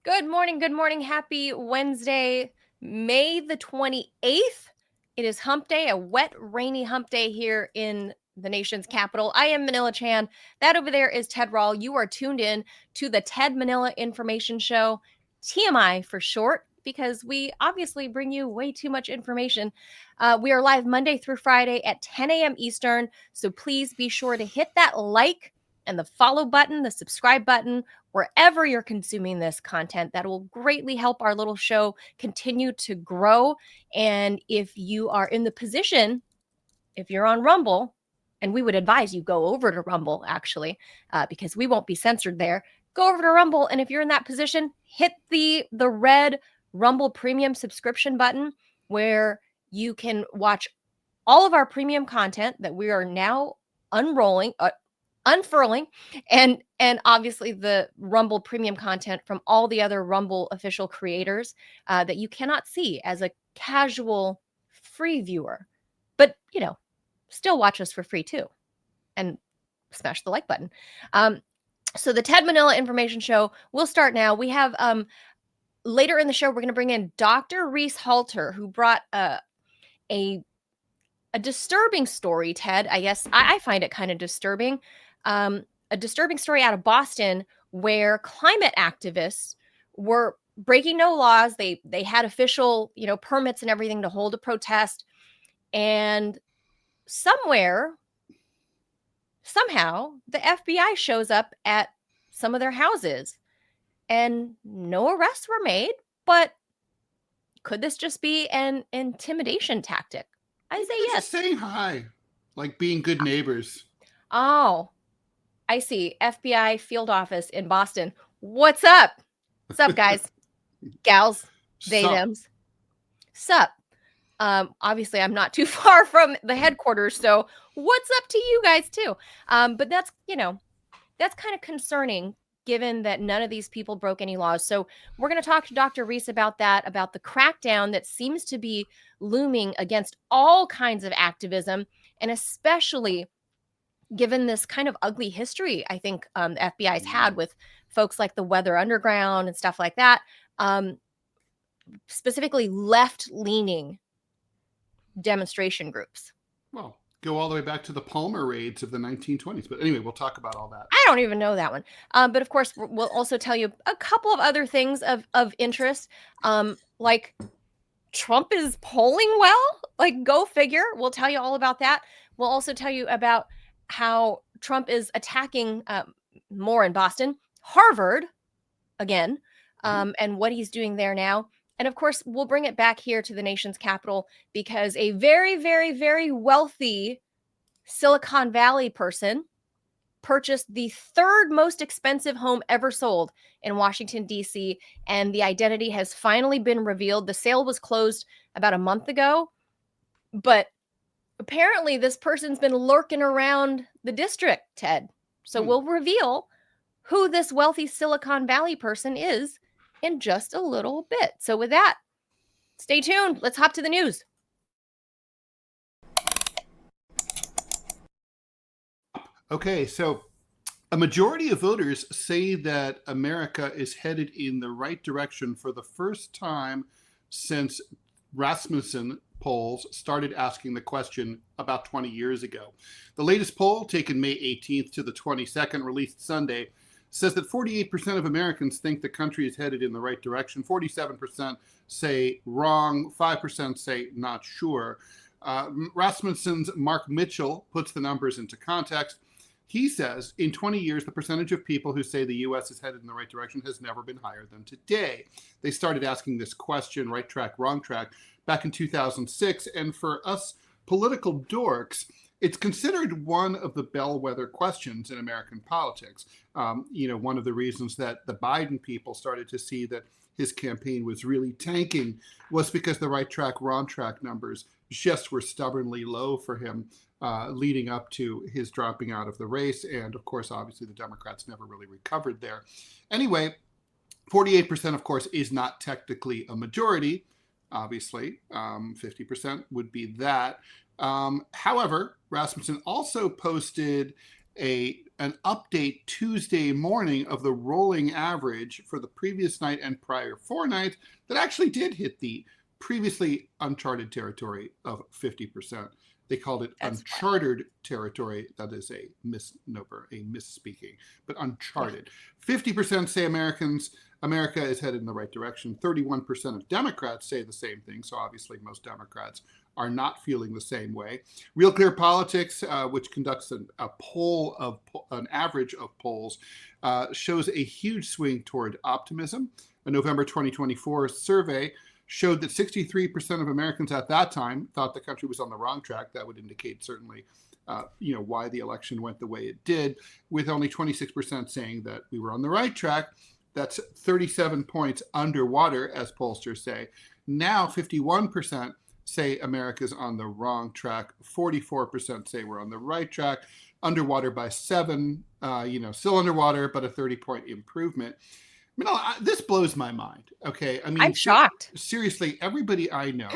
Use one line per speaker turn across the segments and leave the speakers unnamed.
Good morning. Good morning. Happy Wednesday, May the 28th. It is hump day, a wet, rainy hump day here in the nation's capital. I am Manila Chan. That over there is Ted Rall. You are tuned in to the Ted Manila Information Show, TMI for short, because we obviously bring you way too much information. We are live Monday through Friday at 10 a.m. Eastern. So please be sure to hit that like and the follow button, the subscribe button, wherever you're consuming this content. That will greatly help our little show continue to grow. And if you are in the position, if you're on Rumble, and we would advise you go over to Rumble actually, because we won't be censored there. Go over to Rumble, and if you're in that position, hit the red Rumble Premium subscription button where you can watch all of our premium content that we are now unfurling, and obviously the Rumble premium content from all the other Rumble official creators that you cannot see as a casual free viewer. But, still watch us for free too. And smash the like button. So the Ted Manila Information Show will start now. We have later in the show, we're going to bring in Dr. Reese Halter, who brought a disturbing story, Ted. I guess I find it kind of disturbing. A disturbing story out of Boston where climate activists were breaking no laws. They had official, permits and everything to hold a protest, and somehow, the FBI shows up at some of their houses, and no arrests were made. But could this just be an intimidation tactic? I say
They're
yes.
just saying hi, like being good neighbors.
Oh, I see. FBI field office in Boston. What's up? What's up, guys? Gals, they,
Sup?
thems. Sup? Obviously, I'm not too far from the headquarters, so what's up to you guys too? But that's kind of concerning, given that none of these people broke any laws. So we're going to talk to Dr. Reese about that, about the crackdown that seems to be looming against all kinds of activism, and especially given this kind of ugly history I think the FBI's had with folks like the Weather Underground and stuff like that, specifically left-leaning demonstration groups.
Well, go all the way back to the Palmer raids of the 1920s. But anyway, we'll talk about all that.
I don't even know that one. But of course, we'll also tell you a couple of other things of interest, like Trump is polling well. Like, go figure. We'll tell you all about that. We'll also tell you about how Trump is attacking more in Boston, Harvard again, and what he's doing there now. And of course, we'll bring it back here to the nation's capital because a very, very, very wealthy Silicon Valley person purchased the third most expensive home ever sold in Washington, D.C., and the identity has finally been revealed. The sale was closed about a month ago, but apparently this person's been lurking around the district, Ted. So we'll reveal who this wealthy Silicon Valley person is in just a little bit. So with that, stay tuned. Let's hop to the news.
Okay, so a majority of voters say that America is headed in the right direction for the first time since Rasmussen polls started asking the question about 20 years ago. The latest poll, taken May 18th to the 22nd, released Sunday, says that 48% of Americans think the country is headed in the right direction. 47% say wrong. 5% say not sure. Rasmussen's Mark Mitchell puts the numbers into context. He says in 20 years, the percentage of people who say the U.S. is headed in the right direction has never been higher than today. They started asking this question, right track, wrong track, back in 2006. And for us political dorks, it's considered one of the bellwether questions in American politics. One of the reasons that the Biden people started to see that his campaign was really tanking was because the right track, wrong track numbers just were stubbornly low for him, leading up to his dropping out of the race. And of course, obviously, the Democrats never really recovered there. Anyway, 48%, of course, is not technically a majority. Obviously, 50% would be that. However, Rasmussen also posted a an update Tuesday morning of the rolling average for the previous night and prior 4 nights that actually did hit the previously uncharted territory of 50%. They called it uncharted territory. That is a misnomer, a misspeaking, but uncharted. 50% say America is headed in the right direction. 31% of Democrats say the same thing. So obviously most Democrats are not feeling the same way. Real Clear Politics, which conducts an average of polls, shows a huge swing toward optimism. A November 2024 survey showed that 63% of Americans at that time thought the country was on the wrong track. That would indicate certainly, why the election went the way it did, with only 26% saying that we were on the right track. That's 37 points underwater, as pollsters say. Now 51% say America's on the wrong track. 44% say we're on the right track. Underwater by 7, still underwater, but a 30-point improvement. This blows my mind. Okay.
I'm shocked.
Seriously, everybody I know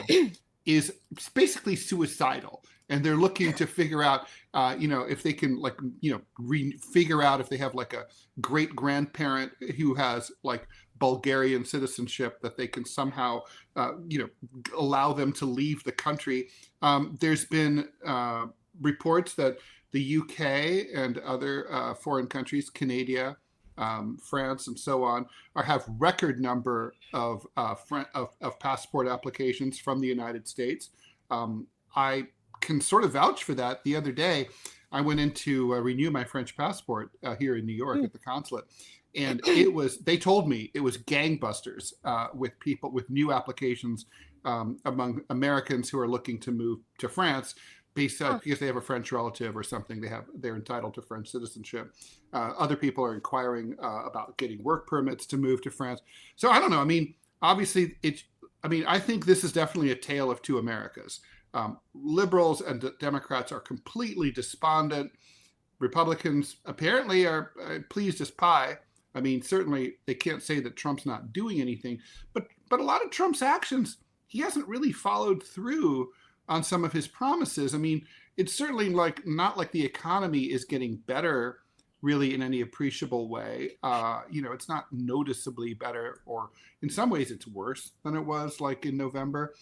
is basically suicidal, and they're looking to figure out, if they can, figure out if they have like a great grandparent who has like Bulgarian citizenship, that they can somehow, allow them to leave the country. There's been reports that the UK and other foreign countries, Canada, France, and so on, have record number of passport applications from the United States. I can sort of vouch for that. The other day, I went in to renew my French passport here in New York at the consulate, and they told me it was gangbusters with new applications among Americans who are looking to move to France, because they have a French relative or something. They're entitled to French citizenship. Other people are inquiring about getting work permits to move to France. So I don't know. Obviously, I think this is definitely a tale of two Americas. Liberals and Democrats are completely despondent. Republicans apparently are pleased as pie. Certainly they can't say that Trump's not doing anything, but a lot of Trump's actions, he hasn't really followed through on some of his promises. It's certainly not like the economy is getting better really in any appreciable way. It's not noticeably better, or in some ways it's worse than it was like in November.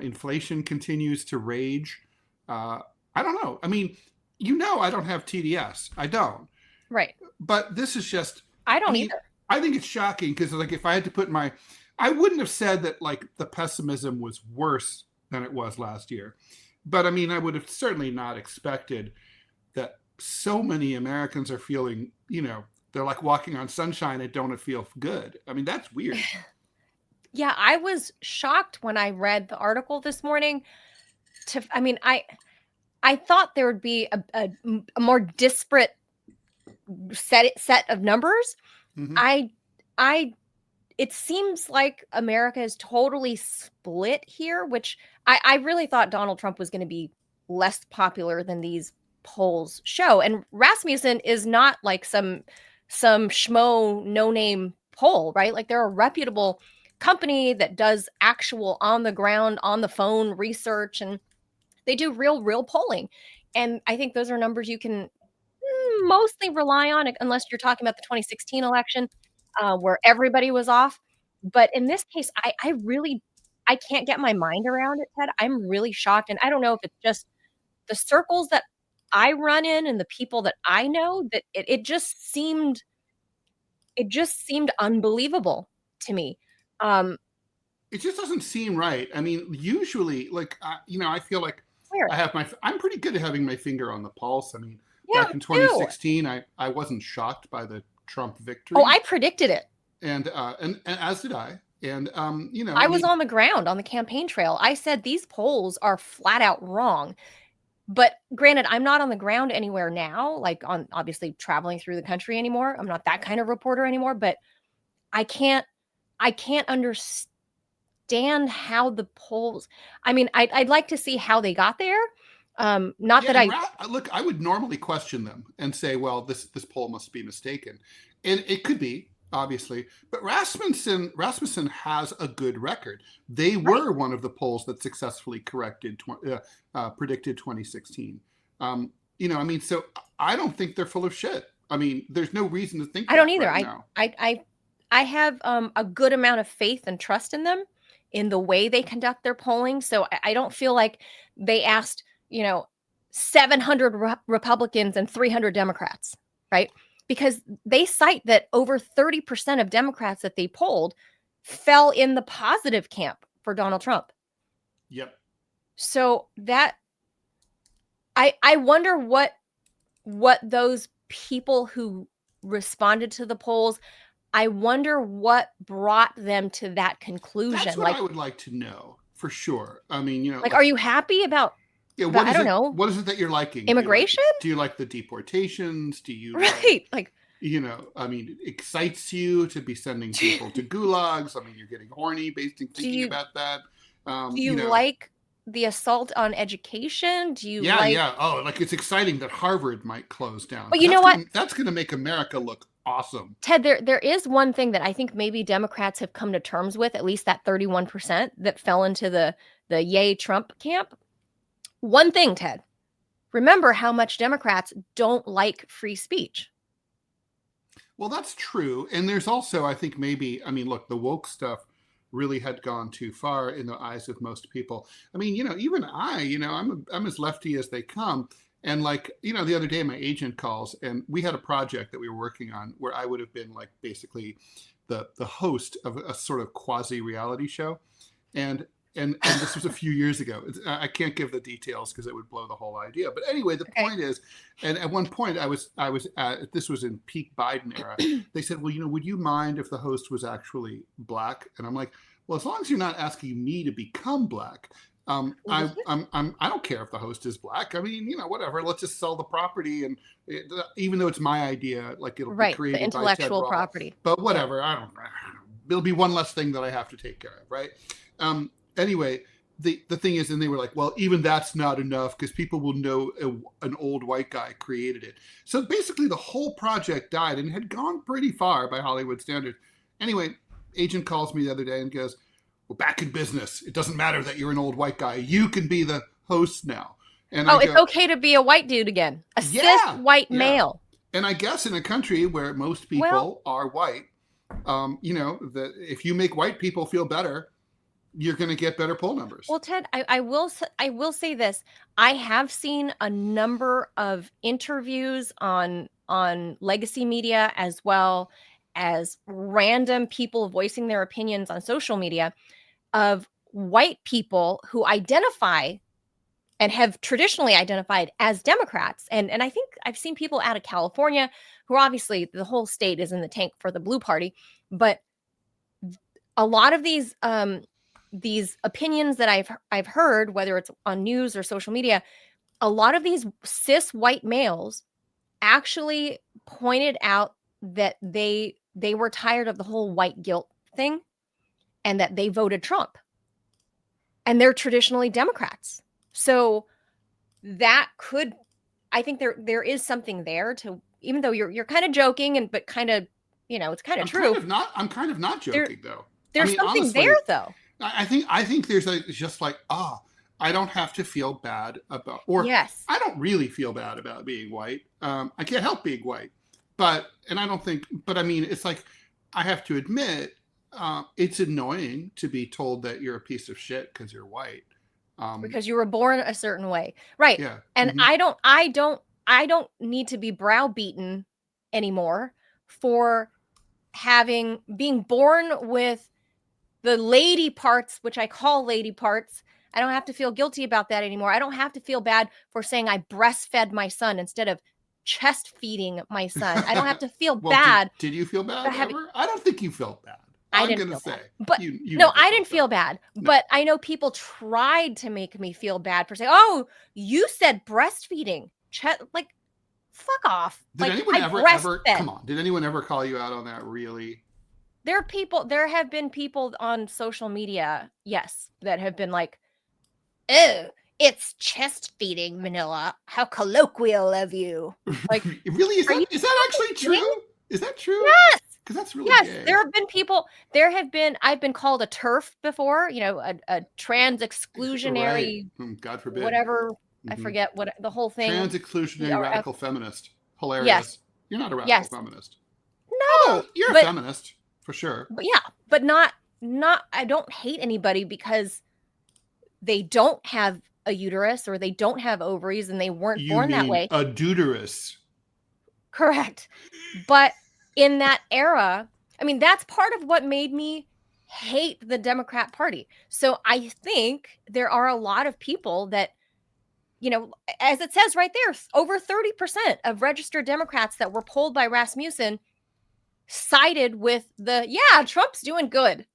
Inflation continues to rage. I don't know. I don't have TDS. I don't.
Right.
But this is just,
I don't either.
I think it's shocking because if I had to put I wouldn't have said that the pessimism was worse than it was last year. But I would have certainly not expected that so many Americans are feeling, they're like walking on sunshine and don't feel good. That's weird.
Yeah, I was shocked when I read the article this morning. I thought there would be a more disparate set of numbers. Mm-hmm. It seems like America is totally split here, which I really thought Donald Trump was going to be less popular than these polls show. And Rasmussen is not like some schmo no-name poll, right? Like they're a reputable company that does actual on the ground, on the phone research, and they do real polling. And I think those are numbers you can mostly rely on, unless you're talking about the 2016 election, where everybody was off. But in this case, I can't get my mind around it, Ted. I'm really shocked. And I don't know if it's just the circles that I run in and the people that I know, that it just seemed unbelievable to me.
It just doesn't seem right. Usually, I feel like I'm pretty good at having my finger on the pulse. Back in 2016, I wasn't shocked by the Trump victory.
Oh, I predicted it.
And as did I. And,
I was on the ground on the campaign trail. I said these polls are flat out wrong. But granted, I'm not on the ground anywhere now, like on obviously traveling through the country anymore. I'm not that kind of reporter anymore, but I can't understand how the polls, I'd like to see how they got there. Look,
I would normally question them and say, well, this poll must be mistaken. And it could be, obviously, but Rasmussen has a good record. They were one of the polls that successfully predicted 2016. So I don't think they're full of shit. I mean, there's no reason to think
I don't
that
either.
right now.
I have a good amount of faith and trust in them, in the way they conduct their polling. So I don't feel like they asked, 700 Republicans and 300 Democrats, right? Because they cite that over 30% of Democrats that they polled fell in the positive camp for Donald Trump.
Yep.
So that I wonder what those people who responded to the polls, I wonder what brought them to that conclusion.
That's what I would like to know for sure. I mean,
like, are you happy about,
yeah, what
I
is
don't
it,
know,
what is it that you're liking?
immigration?
Do you like the deportations? Do you
Right.
I mean, it excites you to be sending people to gulags. I mean, you're getting horny thinking about that.
Do you like the assault on education? Do you like...
Yeah. Oh, like it's exciting that Harvard might close down.
But you know what?
That's going to make America look awesome.
Ted, there is one thing that I think maybe Democrats have come to terms with, at least that 31% that fell into the yay Trump camp. One thing, Ted, remember how much Democrats don't like free speech.
Well, that's true. And there's also, I think maybe, I mean, look, the woke stuff really had gone too far in the eyes of most people. I mean, even I'm as lefty as they come. And the other day my agent calls and we had a project that we were working on where I would have been like basically the host of a sort of quasi reality show. And this was a few years ago. I can't give the details because it would blow the whole idea. But anyway, the point is, and at one point this was in peak Biden era. They said, well, would you mind if the host was actually black? And I'm like, well, as long as you're not asking me to become black, I don't care if the host is black. I mean, whatever. Let's just sell the property, and even though it's my idea, like it'll be created
the intellectual
by Ted Rall,
property.
But whatever. Yeah. I don't. It'll be one less thing that I have to take care of, right? Anyway, the thing is, and they were like, well, even that's not enough because people will know an old white guy created it. So basically the whole project died and had gone pretty far by Hollywood standards. Anyway, agent calls me the other day and goes, we're back in business. It doesn't matter that you're an old white guy. You can be the host now. And
it's okay to be a white dude again. A cis white male.
And I guess in a country where most people are white, that if you make white people feel better, you're going to get better poll numbers.
Well, Ted, I will say this. I have seen a number of interviews on legacy media as well as random people voicing their opinions on social media of white people who identify and have traditionally identified as Democrats. And I think I've seen people out of California who obviously the whole state is in the tank for the blue party, but a lot of these opinions that I've heard, whether it's on news or social media, a lot of these cis white males actually pointed out that they were tired of the whole white guilt thing and that they voted Trump. And they're traditionally Democrats. So that could, I think there is something there to, even though you're kind of joking but kind of, it's kind of true.
I'm kind of not joking though.
There's something honestly, there though.
I think there's just like, I don't have to feel bad about, or yes. I don't really feel bad about being white. I can't help being white, but I mean, it's like, I have to admit, it's annoying to be told that you're a piece of shit because you're white.
Because you were born a certain way. Right.
Yeah.
And mm-hmm. I don't need to be browbeaten anymore for being born with the lady parts, which I call lady parts. I don't have to feel guilty about that anymore. I don't have to feel bad for saying I breastfed my son instead of chest feeding my son. I don't have to feel bad.
Did you feel bad ever? I don't think you felt bad.
I didn't feel bad. But I didn't feel bad. No. But I know people tried to make me feel bad for saying, "Oh, you said breastfeeding." Like, fuck off.
Did anyone ever come on? Did anyone ever call you out on that? Really?
There have been people on social media, yes, that have been like, "Oh, it's chest feeding, Manila. How colloquial of you." Like,
really? Is that actually true? Is that true?
Yes.
Because that's really gay.
I've been called a TERF before, a trans exclusionary,
right. God forbid.
Whatever, mm-hmm. I forget what the whole thing.
Trans exclusionary radical feminist. Hilarious. You're not a radical
Yes.
feminist.
No.
Although you're a feminist for sure.
But yeah, but not I don't hate anybody because they don't have a uterus or they don't have ovaries and they weren't born that way.
A deuterus.
Correct. But in that era, I mean, that's part of what made me hate the Democrat Party. So I think there are a lot of people that, you know, as it says right there, over 30% of registered Democrats that were polled by Rasmussen sided with Trump's doing good.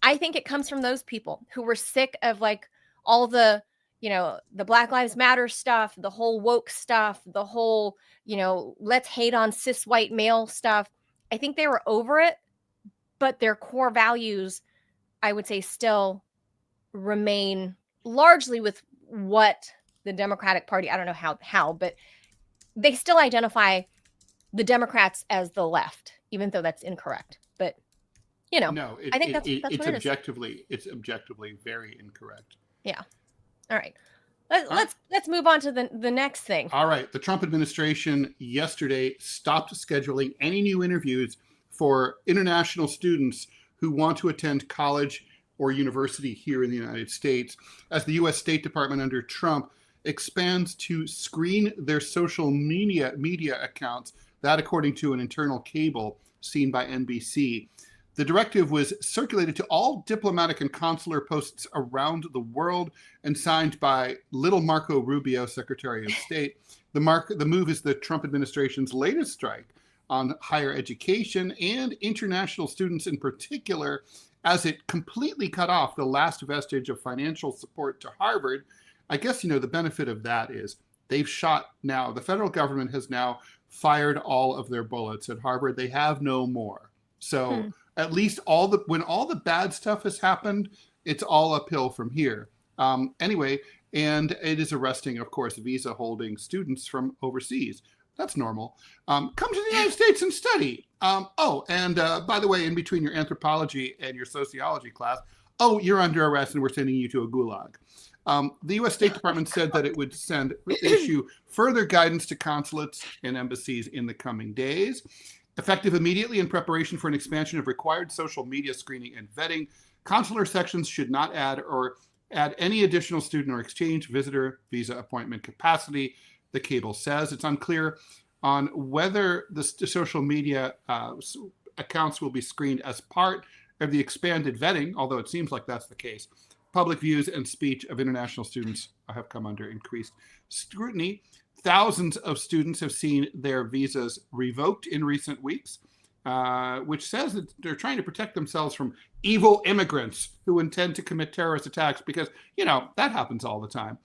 I think it comes from those people who were sick of like all the, you know, the Black Lives Matter stuff, the whole woke stuff, the whole, you know, let's hate on cis white male stuff. I think they were over it, but their core values, I would say, still remain largely with what the Democratic Party, I don't know how, but they still identify the Democrats as the left, even though that's incorrect. But you know,
no,
I think that's
it's
what
objectively it's objectively very incorrect.
Yeah. All right. Let's move on to the next thing.
All right. The Trump administration yesterday stopped scheduling any new interviews for international students who want to attend college or university here in the United States, as the U.S. State Department under Trump expands to screen their social media accounts. That, according to an internal cable seen by NBC. The directive was circulated to all diplomatic and consular posts around the world and signed by little Marco Rubio, Secretary of State. The move is the Trump administration's latest strike on higher education and international students in particular, as it completely cut off the last vestige of financial support to Harvard. I guess, you know, the benefit of that is they've shot now. The federal government has now fired all of their bullets at Harvard. They have no more. So at least when all the bad stuff has happened, it's all uphill from here. Anyway, and it is arresting, of course, visa holding students from overseas. That's normal. Come to the United States and study. By the way, in between your anthropology and your sociology class, you're under arrest and we're sending you to a gulag. The U.S. State Department said that it would issue further guidance to consulates and embassies in the coming days. Effective immediately in preparation for an expansion of required social media screening and vetting, consular sections should not add any additional student or exchange visitor visa appointment capacity, the cable says. It's unclear on whether the social media accounts will be screened as part of the expanded vetting, although it seems like that's the case. Public views and speech of international students have come under increased scrutiny. Thousands of students have seen their visas revoked in recent weeks, which says that they're trying to protect themselves from evil immigrants who intend to commit terrorist attacks because, you know, that happens all the time,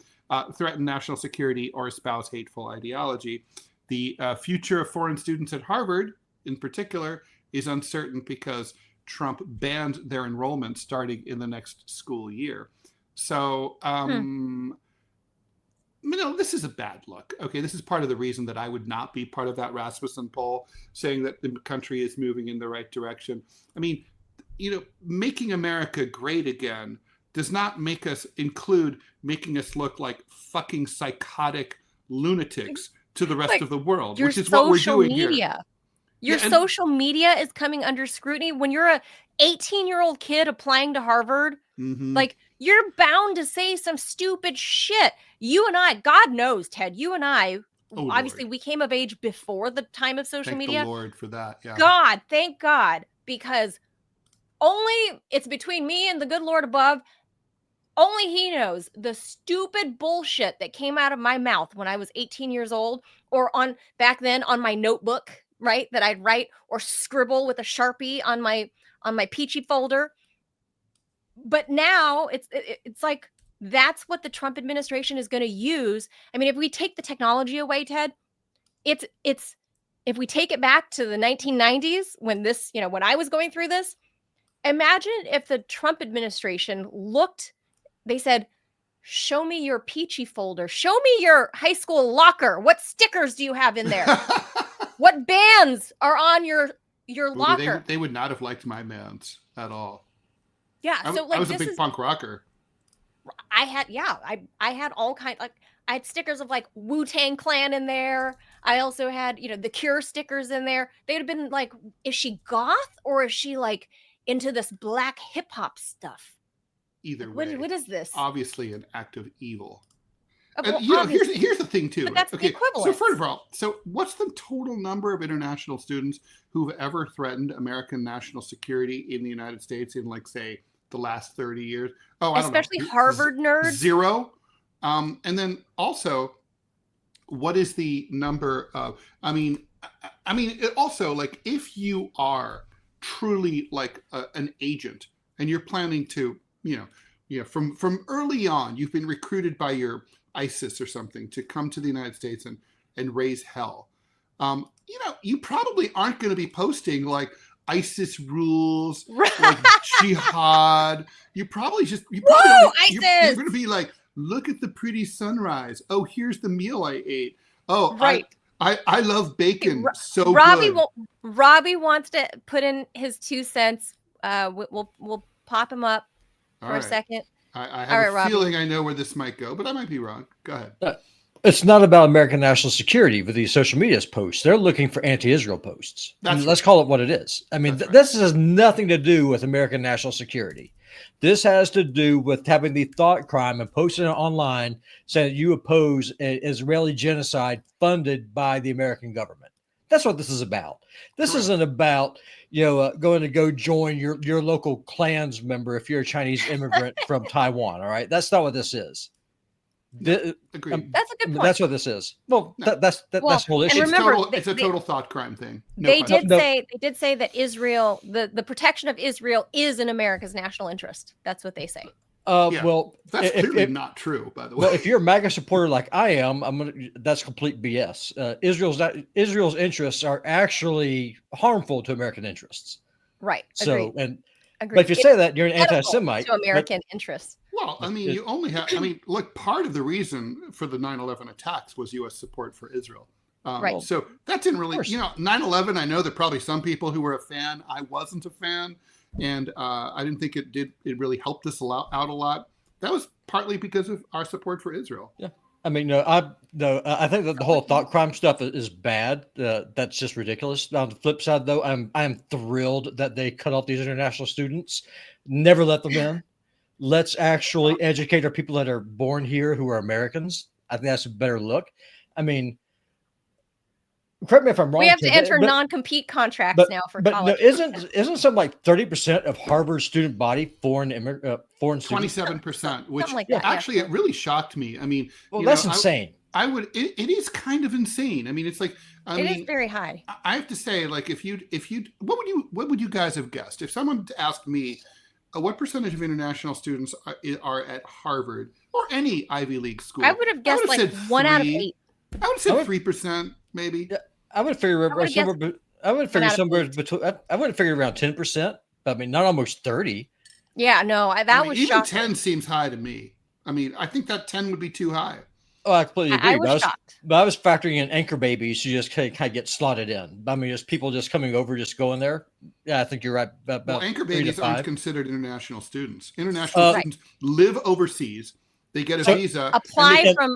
threaten national security or espouse hateful ideology. The future of foreign students at Harvard, in particular, is uncertain because Trump banned their enrollment starting in the next school year. So, this is a bad look. Okay, this is part of the reason that I would not be part of that Rasmussen poll saying that the country is moving in the right direction. I mean, you know, making America great again does not make us making us look like fucking psychotic lunatics to the rest of the world, which is what we're doing here.
Your social media is coming under scrutiny. When you're a 18-year-old kid applying to Harvard, like, you're bound to say some stupid shit. You and I, God knows, Ted, you and I, obviously we came of age before the time of social media.
Thank the Lord for that. Yeah.
God, thank God, because it's between me and the good Lord above. Only he knows the stupid bullshit that came out of my mouth when I was 18 years old, or back then on my notebook, right? That I'd write or scribble with a Sharpie on my peachy folder. But now it's like that's what the Trump administration is going to use. I mean, if we take the technology away, Ted, it's if we take it back to the 1990s when when I was going through this, imagine if the Trump administration they said, show me your peachy folder. Show me your high school locker. What stickers do you have in there? What bands are on your locker?
They would not have liked my bands at all.
Yeah,
I was a big punk rocker.
I had all kinds, like I had stickers of like Wu-Tang Clan in there. I also had, the Cure stickers in there. They'd have been like, is she goth or is she like into this black hip hop stuff?
Either
Like,
way,
what is this?
obviously an act of evil.
Well,
And here's the thing too.
but that's the
Okay, so
equivalent.
first of all, so what's the total number of international students who've ever threatened American national security in the United States in, like, say, the last 30 years? Oh, I don't know.
Especially Harvard nerds.
0. And then also, what is the number of? I mean, it also, like, if you are truly like an agent and you're planning to, from early on, you've been recruited by your ISIS or something to come to the United States and raise hell. You probably aren't going to be posting like ISIS rules, like jihad. You're
ISIS!
You're going to be like, look at the pretty sunrise. Oh, here's the meal I ate. Oh,
right.
I love bacon. So
Robbie
good.
Robbie wants to put in his 2 cents. We'll pop him up for a second.
I have a feeling I know where this might go, but I might be wrong. Go ahead.
It's not about American national security with these social media posts. They're looking for anti-Israel posts. Let's call it what it is. I mean, this has nothing to do with American national security. This has to do with having the thought crime and posting it online saying that you oppose Israeli genocide funded by the American government. That's what this is about. This isn't about, going to go join your local Klans member if you're a Chinese immigrant from Taiwan. All right. That's not what this is.
Agreed.
That's a good point.
That's what this is. Well, that's the whole issue.
And remember,
it's a total thought crime thing.
They did say that Israel, the protection of Israel is in America's national interest. That's what they say.
Well,
that's clearly not true, by the way.
Well, if you're a MAGA supporter like I am, that's complete BS. Israel's interests are actually harmful to American interests.
Right.
So,
Agreed.
But if you say that, you're an anti-Semite.
To American interests.
Well, I mean, you only have. I mean, look, part of the reason for the 9/11 attacks was U.S. support for Israel.
Right.
So that didn't really, 9/11. I know there are probably some people who were a fan. I wasn't a fan. And I didn't think it really helped us out a lot. That was partly because of our support for Israel.
Yeah. I mean, I think that the whole thought crime stuff is bad. That's just ridiculous. On the flip side, though, I'm thrilled that they cut off these international students. Never let them in. Let's actually educate our people that are born here who are Americans. I think that's a better look. I mean, correct me if I'm wrong.
We have to enter non-compete contracts now for college.
No, isn't something like 30% of Harvard's student body foreign students?
27%, which
like that,
actually it really shocked me. I mean,
that's insane.
It is kind of insane. I mean, it's like
it is very high.
I have to say, like, if you what would you guys have guessed if someone asked me what percentage of international students are at Harvard or any Ivy League school?
I would have guessed like 1 out of 8.
I would have said 3%, maybe.
I would figure somewhere between. I would figure around 10%. I mean, not almost 30.
Yeah, no, was
even
shocking.
10 seems high to me. I mean, I think that 10 would be too high.
Oh, I completely agree.
I was shocked.
But I was factoring in anchor babies who just kind of get slotted in. I mean, just people just coming over, just going there. Yeah, I think you're right. About
anchor babies aren't considered international students. International students live overseas. They get a visa,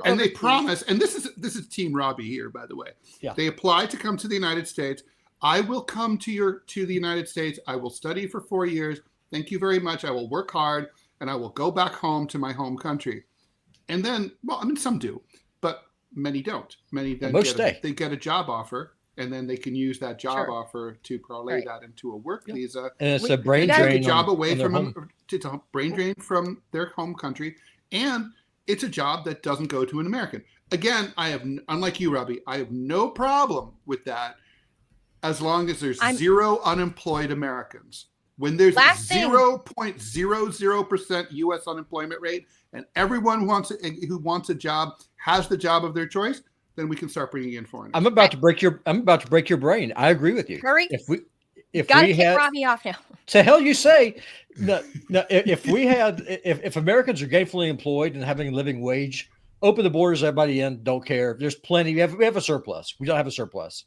and they promise. And this is Team Robbie here, by the way.
Yeah.
They apply to come to the United States. I will come to the United States. I will study for 4 years. Thank you very much. I will work hard, and I will go back home to my home country. And then, well, I mean, some do, but many don't. Many then they get a job offer, and then they can use that job offer to parlay that into a work visa.
And it's a brain drain.
A job away from them. It's a brain drain from their home country, and it's a job that doesn't go to an American. Again, unlike you, Robbie, I have no problem with that as long as there's zero unemployed Americans. When there's 0.00% U.S. unemployment rate and everyone who wants a job has the job of their choice, then we can start bringing in foreigners.
I'm about to break your brain. I agree with you.
Hurry.
If we
kick Robbie off now.
To hell you say. No, if Americans are gainfully employed and having a living wage, open the borders, everybody in, don't care. There's plenty. We have a surplus. We don't have a surplus.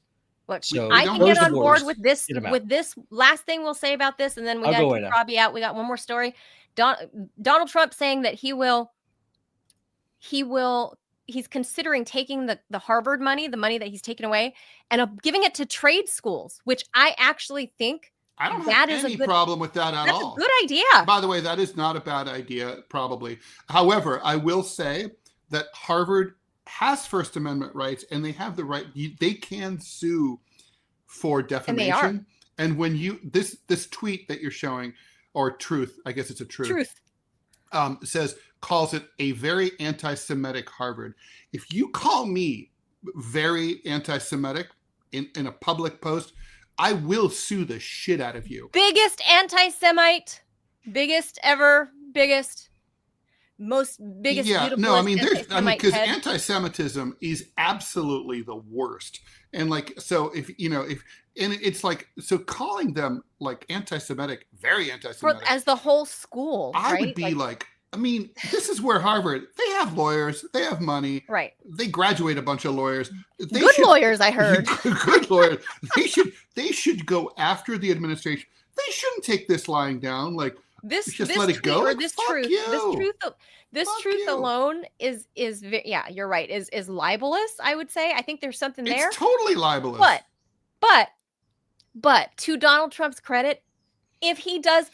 Look, I can get on board with this. With this last thing we'll say about this, and then we got to kick Robbie out. We got one more story. Donald Trump saying that he will considering taking the Harvard money, the money that he's taken away, and giving it to trade schools, which I actually think
I don't have any problem with that at all.
That's a good idea.
By the way, that is not a bad idea, probably. However, I will say that Harvard has First Amendment rights, and they have the right. They can sue for defamation. And when you this tweet that you're showing, or truth, I guess it's a truth. Calls it a very anti-Semitic Harvard. If you call me very anti-Semitic in a public post, I will sue the shit out of you.
Biggest anti-Semite, biggest.
Yeah, no, I mean, because anti-Semitism is absolutely the worst. And like, so it's like, so calling them like anti-Semitic, very anti-Semitic.
As the whole school,
I would be like, I mean, this is where Harvard, they have lawyers, they have money.
Right.
They graduate a bunch of lawyers.
Lawyers, I heard.
Good lawyers. They should go after the administration. They shouldn't take this lying down. Like, just let it go.
This truth alone is yeah, you're right, is libelous, I would say. I think there's something there.
It's totally libelous.
But to Donald Trump's credit, if he does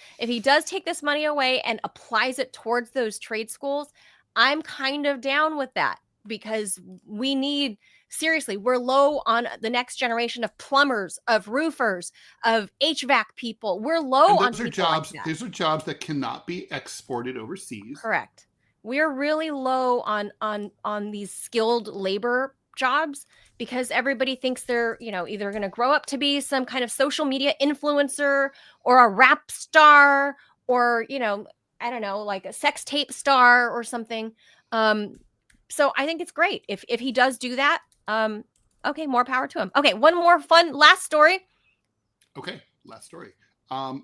take this money away and applies it towards those trade schools, I'm kind of down with that, because seriously, we're low on the next generation of plumbers, of roofers, of HVAC people. We're low on people like that.
These are jobs that cannot be exported overseas.
Correct. We're really low on these skilled labor jobs, because everybody thinks they're, either going to grow up to be some kind of social media influencer or a rap star, or, I don't know, like a sex tape star or something. So I think it's great if he does do that. Okay, more power to him. Okay, one more fun last story.
Okay, last story.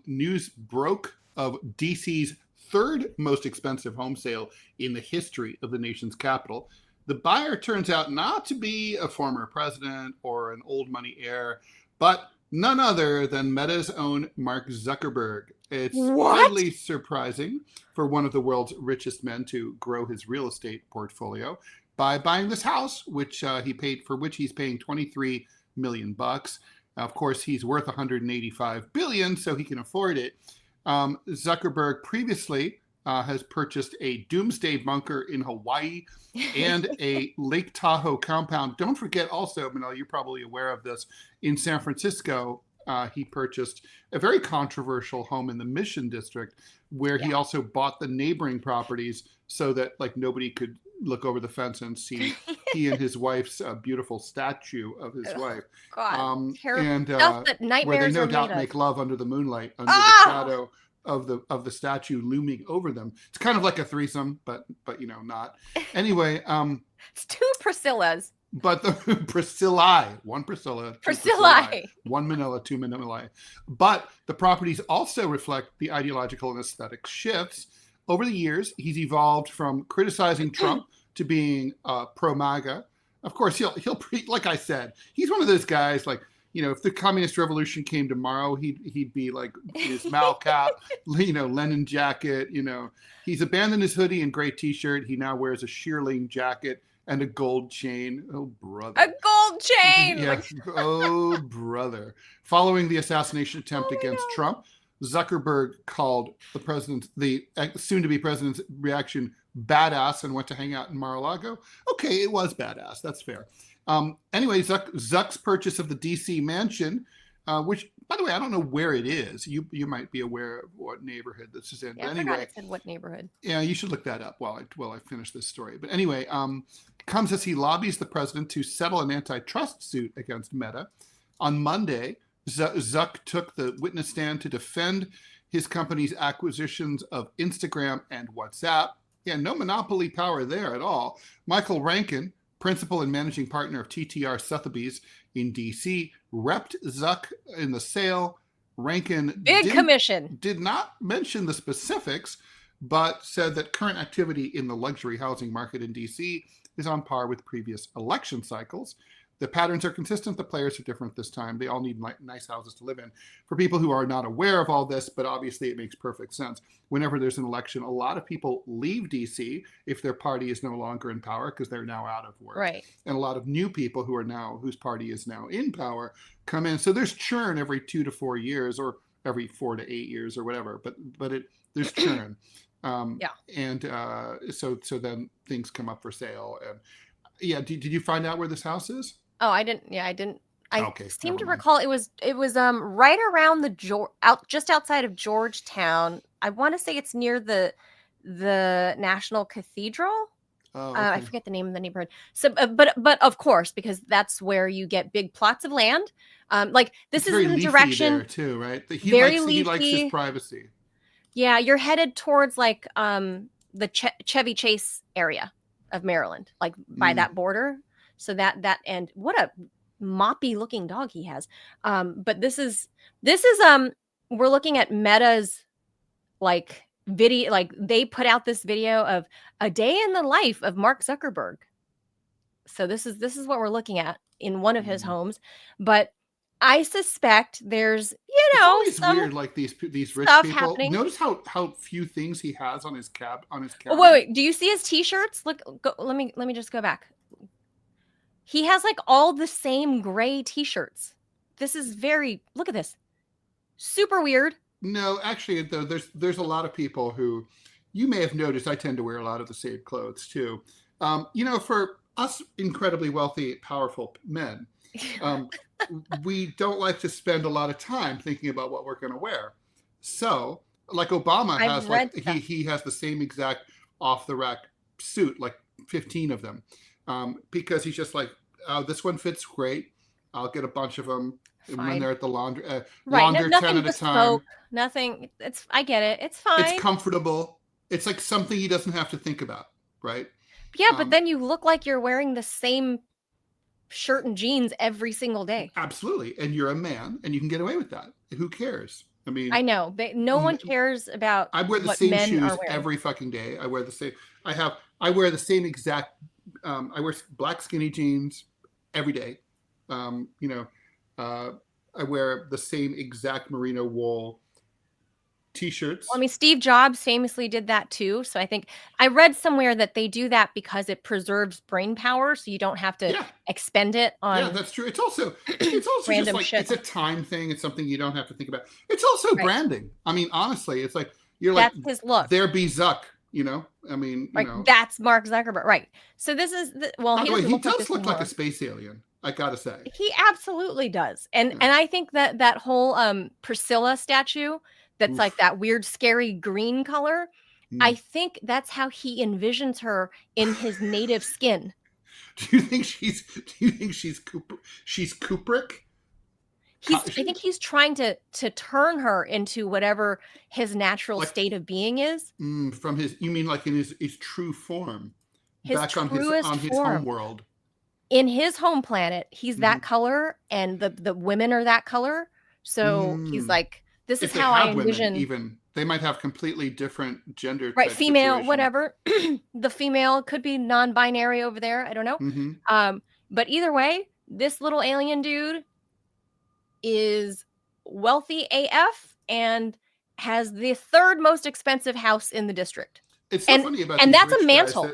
News broke of DC's third most expensive home sale in the history of the nation's capital. The buyer turns out not to be a former president or an old money heir, but none other than Meta's own Mark Zuckerberg. It's highly surprising for one of the world's richest men to grow his real estate portfolio by buying this house, which he's paying $23 million. Of course, he's worth $185 billion, so he can afford it. Zuckerberg previously has purchased a doomsday bunker in Hawaii and a Lake Tahoe compound. Don't forget also, Manila, you're probably aware of this, in San Francisco, he purchased a very controversial home in the Mission District, where he also bought the neighboring properties so that like nobody could look over the fence and see he and his wife's beautiful statue of his wife.
God,
and where they no doubt make love under the moonlight, under the shadow of the statue looming over them. It's kind of like a threesome, but not. Anyway,
it's two Priscillas.
But the one Priscilla, one Manila, two Manila. But the properties also reflect the ideological and aesthetic shifts. Over the years, he's evolved from criticizing Trump to being pro-MAGA. Of course, he'll like I said, he's one of those guys like, if the communist revolution came tomorrow, he'd be like his Mal cap, Lenin jacket. He's abandoned his hoodie and gray T-shirt. He now wears a shearling jacket and a gold chain. Oh, brother.
A gold chain!
Yeah. Oh, brother. Following the assassination attempt against Trump, Zuckerberg called the soon-to-be president's reaction badass and went to hang out in Mar-a-Lago. Okay, it was badass. That's fair. Anyway, Zuck's purchase of the DC mansion, which, by the way, I don't know where it is. You might be aware of what neighborhood this is in.
Yeah,
but anyway,
it said what neighborhood.
Yeah, you should look that up while I finish this story. But anyway, comes as he lobbies the president to settle an antitrust suit against Meta. On Monday, Zuck took the witness stand to defend his company's acquisitions of Instagram and WhatsApp. Yeah, no monopoly power there at all. Michael Rankin, principal and managing partner of TTR Sotheby's in DC, repped Zuck in the sale. Rankin did not mention the specifics, but said that current activity in the luxury housing market in DC is on par with previous election cycles. The patterns are consistent. The players are different this time. They all need nice houses to live in. For people who are not aware of all this, but obviously it makes perfect sense. Whenever there's an election, a lot of people leave DC if their party is no longer in power because they're now out of work.
Right.
And a lot of new people whose party is now in power come in. So there's churn every 2 to 4 years, or every 4 to 8 years, or whatever. But there's churn. And so then things come up for sale. And yeah, did you find out where this house is?
Oh, I didn't. Yeah, I didn't. I
Okay,
seem to
never mind.
recall it was right around just outside of Georgetown. I want to say it's near the National Cathedral.
Oh,
I
okay.
forget the name of the neighborhood. So, but of course, because that's where you get big plots of land. Like this
It's
is
very
the
leafy
direction.
there too, right?
Very
He likes his
leafy.
privacy.
Yeah, you're headed towards like the Chevy Chase area of Maryland, like by that border. So that and what a moppy looking dog he has. But this is we're looking at Meta's like video, like they put out this video of a day in the life of Mark Zuckerberg. So this is what we're looking at in one of his homes, but I suspect there's
It's always
some
weird, like these rich
stuff
people.
happening.
Notice how few things he has on his cabinet.
Oh, wait, do you see his t-shirts? Look, let me just go back. He has like all the same gray t-shirts. This is look at this. Super weird.
No, actually, though, there's a lot of people who, you may have noticed, I tend to wear a lot of the same clothes too. For us incredibly wealthy, powerful men, we don't like to spend a lot of time thinking about what we're going to wear. So, like Obama has, like he has the same exact off the rack suit, like 15 of them, because he's just like, oh, this one fits great. I'll get a bunch of them. Fine. When they're at the laundry, launder 10 at a time.
Nothing. I get it. It's fine.
It's comfortable. It's like something he doesn't have to think about, right?
Yeah, but then you look like you're wearing the same shirt and jeans every single day.
Absolutely. And you're a man and you can get away with that. Who cares? I mean,
I know, but no one cares about
I wear the same shoes every fucking day. I wear the same I wear the same exact I wear black skinny jeans every day. I wear the same exact merino wool t-shirts.
Well, I mean, Steve Jobs famously did that too. So I think I read somewhere that they do that because it preserves brain power, so you don't have to expend it on.
Yeah, that's true. It's also random just like shit. It's a time thing. It's something you don't have to think about. It's also branding. I mean, honestly, it's like that's like his look. There be Zuck. I mean,
that's Mark Zuckerberg, right? So this is
he does look like a space alien. I gotta say,
he absolutely does, and I think that whole Priscilla statue that's like that weird, scary green color. I think that's how he envisions her in his native skin.
Do you think she's Kubrick?
I think he's trying to turn her into whatever his natural state of being is.
From you mean like in his true form,
back on
his home world.
In his home planet, he's that color, and the women are that color. So he's like, this is how I envision.
Even they might have completely different gender.
Right, female, situation. Whatever. The female could be non-binary over there. I don't know. But either way, this little alien dude is wealthy AF and has the third most expensive house in the district.
It's so funny about and that's a mantle.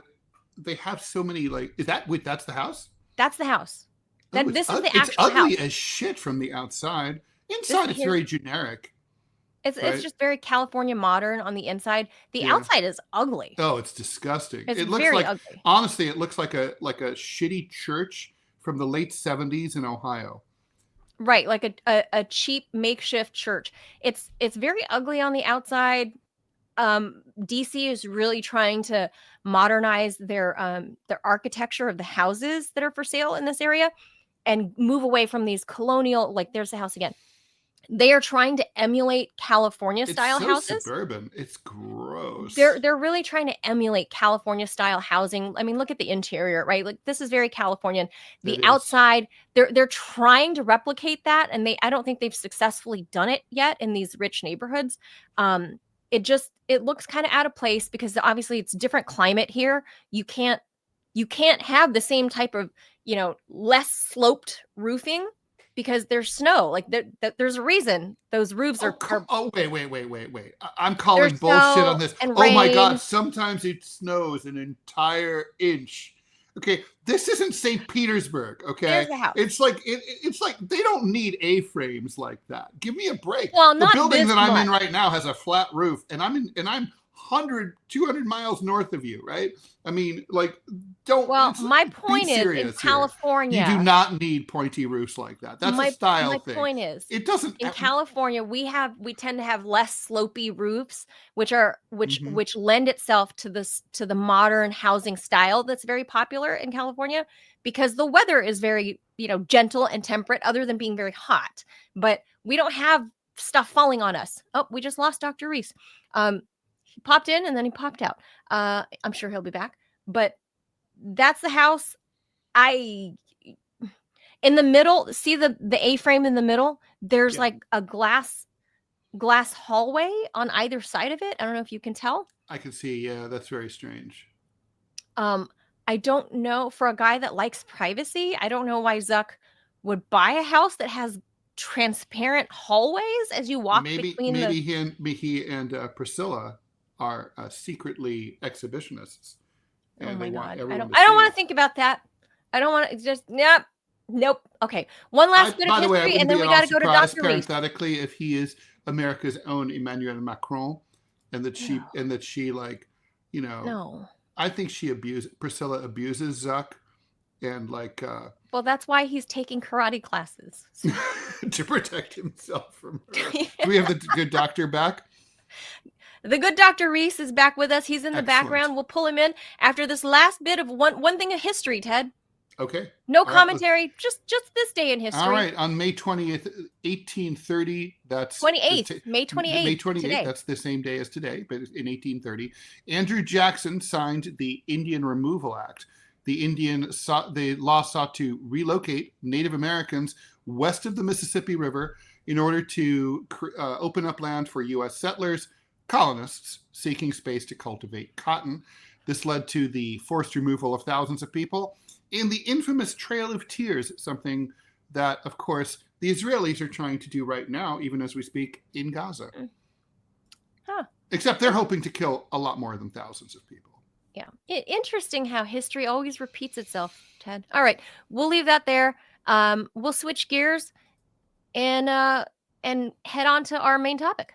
They have so many that's the house?
That's the house. This is the actual house.
It's ugly as shit from the outside. Inside, it's very generic.
It's just very California modern on the inside. The outside is ugly.
Oh, it's disgusting.
It looks very ugly.
Honestly, it looks like a shitty church from the late 70s in Ohio.
Right, like a cheap makeshift church. It's very ugly on the outside. DC is really trying to modernize their architecture of the houses that are for sale in this area and move away from these colonial, like there's the house again. They are trying to emulate California style houses.
Suburban. It's gross.
They're really trying to emulate California style housing. I mean, look at the interior, right? Like this is very Californian. The outside, they're trying to replicate that, and I don't think they've successfully done it yet in these rich neighborhoods. It looks kind of out of place because obviously it's different climate here. You can't have the same type of less sloped roofing because there's snow. Like there's a reason those roofs are.
Wait. I'm calling
There's
bullshit
snow
on this.
and
Oh my
rain.
God. Sometimes it snows an entire inch. Okay. This isn't St. Petersburg. Okay.
There's the house.
It's like, it's like they don't need A-frames like that. Give me a break.
Well,
the
not
building
this
that I'm in
much.
right now has a flat roof, and I'm 100, 200 miles north of you, right? I mean, like, don't.
Well, my point is, in California,
you do not need pointy roofs like that. That's a style thing.
My point is,
it doesn't.
In California, we tend to have less slopey roofs, which lend itself to the modern housing style that's very popular in California, because the weather is very gentle and temperate, other than being very hot. But we don't have stuff falling on us. Oh, we just lost Dr. Reese. He popped in and then he popped out. I'm sure he'll be back. But that's the house. In the middle, see the A-frame in the middle? There's like a glass hallway on either side of it. I don't know if you can tell.
I can see. Yeah, that's very strange.
I don't know, for a guy that likes privacy, I don't know why Zuck would buy a house that has transparent hallways as you walk between.
Maybe he and Priscilla are secretly exhibitionists.
Oh my God! I don't want to think about that. I don't want to just nope. Okay, one last bit of history, and then we got to go to Dr. Reese.
Parenthetically, if he is America's own Emmanuel Macron, and that she like,
no.
I think Priscilla abuses Zuck, and like.
Well, that's why he's taking karate classes
to protect himself from her. Yeah. Do we have the good doctor back?
The good Dr. Reese is back with us. He's in the background. We'll pull him in after this last bit of one thing of history, Ted.
Okay.
No commentary, just this day in history.
All right. On May 20th, 1830, that's...
May 28th.
May 28th,
today.
That's the same day as today, but in 1830, Andrew Jackson signed the Indian Removal Act. The law sought to relocate Native Americans west of the Mississippi River in order to open up land for U.S. settlers, colonists seeking space to cultivate cotton. This led to the forced removal of thousands of people and the infamous Trail of Tears, something that, of course, the Israelis are trying to do right now, even as we speak, in Gaza.
Huh.
Except they're hoping to kill a lot more than thousands of people.
Yeah. Interesting how history always repeats itself, Ted. All right. We'll leave that there. We'll switch gears and head on to our main topic.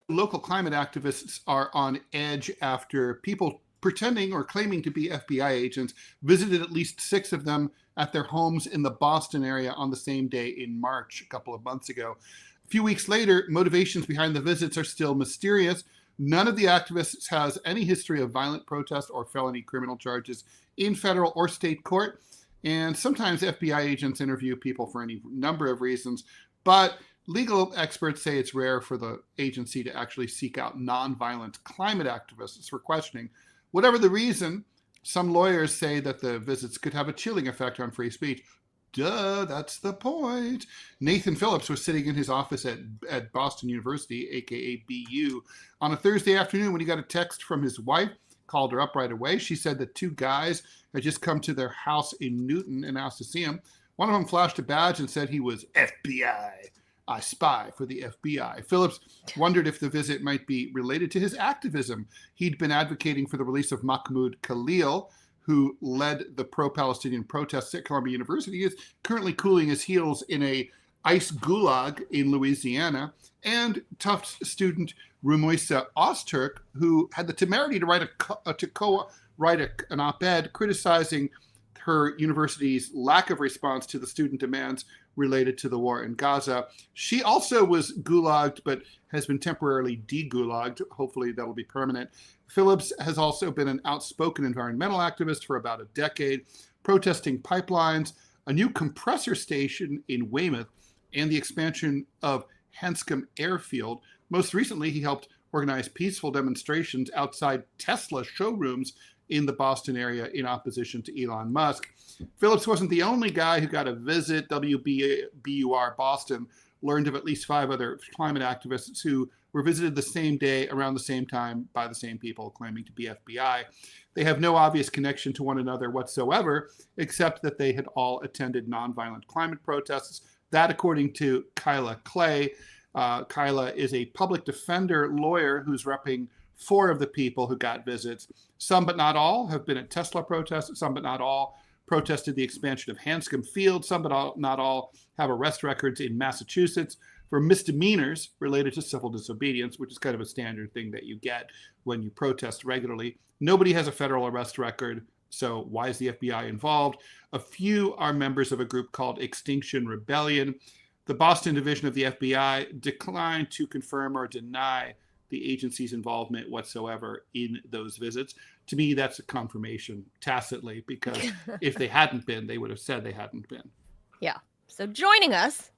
Local climate activists are on edge after people pretending or claiming to be FBI agents visited at least 6 of them at their homes in the Boston area on the same day in March, a couple of months ago. A few weeks later, motivations behind the visits are still mysterious. None of the activists has any history of violent protest or felony criminal charges in federal or state court. And sometimes FBI agents interview people for any number of reasons, but legal experts say it's rare for the agency to actually seek out nonviolent climate activists for questioning. Whatever the reason, some lawyers say that the visits could have a chilling effect on free speech. Duh, that's the point. Nathan Phillips was sitting in his office at Boston University, aka BU, on a Thursday afternoon when he got a text from his wife, called her up right away. She said that 2 guys had just come to their house in Newton and asked to see him. One of them flashed a badge and said he was FBI. A spy for the FBI. Phillips wondered if the visit might be related to his activism. He'd been advocating for the release of Mahmoud Khalil, who led the pro-Palestinian protests at Columbia University. He is currently cooling his heels in a ICE gulag in Louisiana. And Tufts student Rumoisa Ozturk, who had the temerity to write an op-ed criticizing her university's lack of response to the student demands related to the war in Gaza. She also was gulagged, but has been temporarily de-gulagged. Hopefully that'll be permanent. Phillips has also been an outspoken environmental activist for about a decade, protesting pipelines, a new compressor station in Weymouth, and the expansion of Hanscom Airfield. Most recently, he helped organize peaceful demonstrations outside Tesla showrooms in the Boston area in opposition to Elon Musk. Phillips wasn't the only guy who got a visit. WBUR Boston learned of at least 5 other climate activists who were visited the same day around the same time by the same people claiming to be FBI. They have no obvious connection to one another whatsoever, except that they had all attended nonviolent climate protests. That, according to Kyla Clay. Kyla is a public defender lawyer who's repping 4 of the people who got visits. Some, but not all, have been at Tesla protests. Some, but not all, protested the expansion of Hanscom Field. Some, but not all, have arrest records in Massachusetts for misdemeanors related to civil disobedience, which is kind of a standard thing that you get when you protest regularly. Nobody has a federal arrest record, so why is the FBI involved? A few are members of a group called Extinction Rebellion. The Boston division of the FBI declined to confirm or deny the agency's involvement whatsoever in those visits. To me, that's a confirmation tacitly, because if they hadn't been, they would have said they hadn't been.
Yeah. So joining us,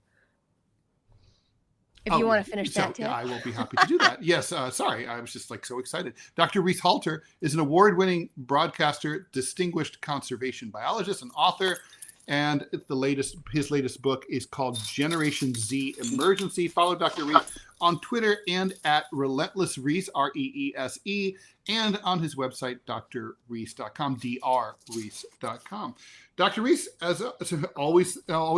if you want to finish that, Tim.
I will be happy to do that. Yes, sorry, I was just so excited. Dr. Reese Halter is an award-winning broadcaster, distinguished conservation biologist, and author. And his latest book is called Generation Z Emergency. Follow Dr. Reese on Twitter and at Relentless Reese, Reese, and on his website, drreese.com, drreese.com. Dr. Reese, as always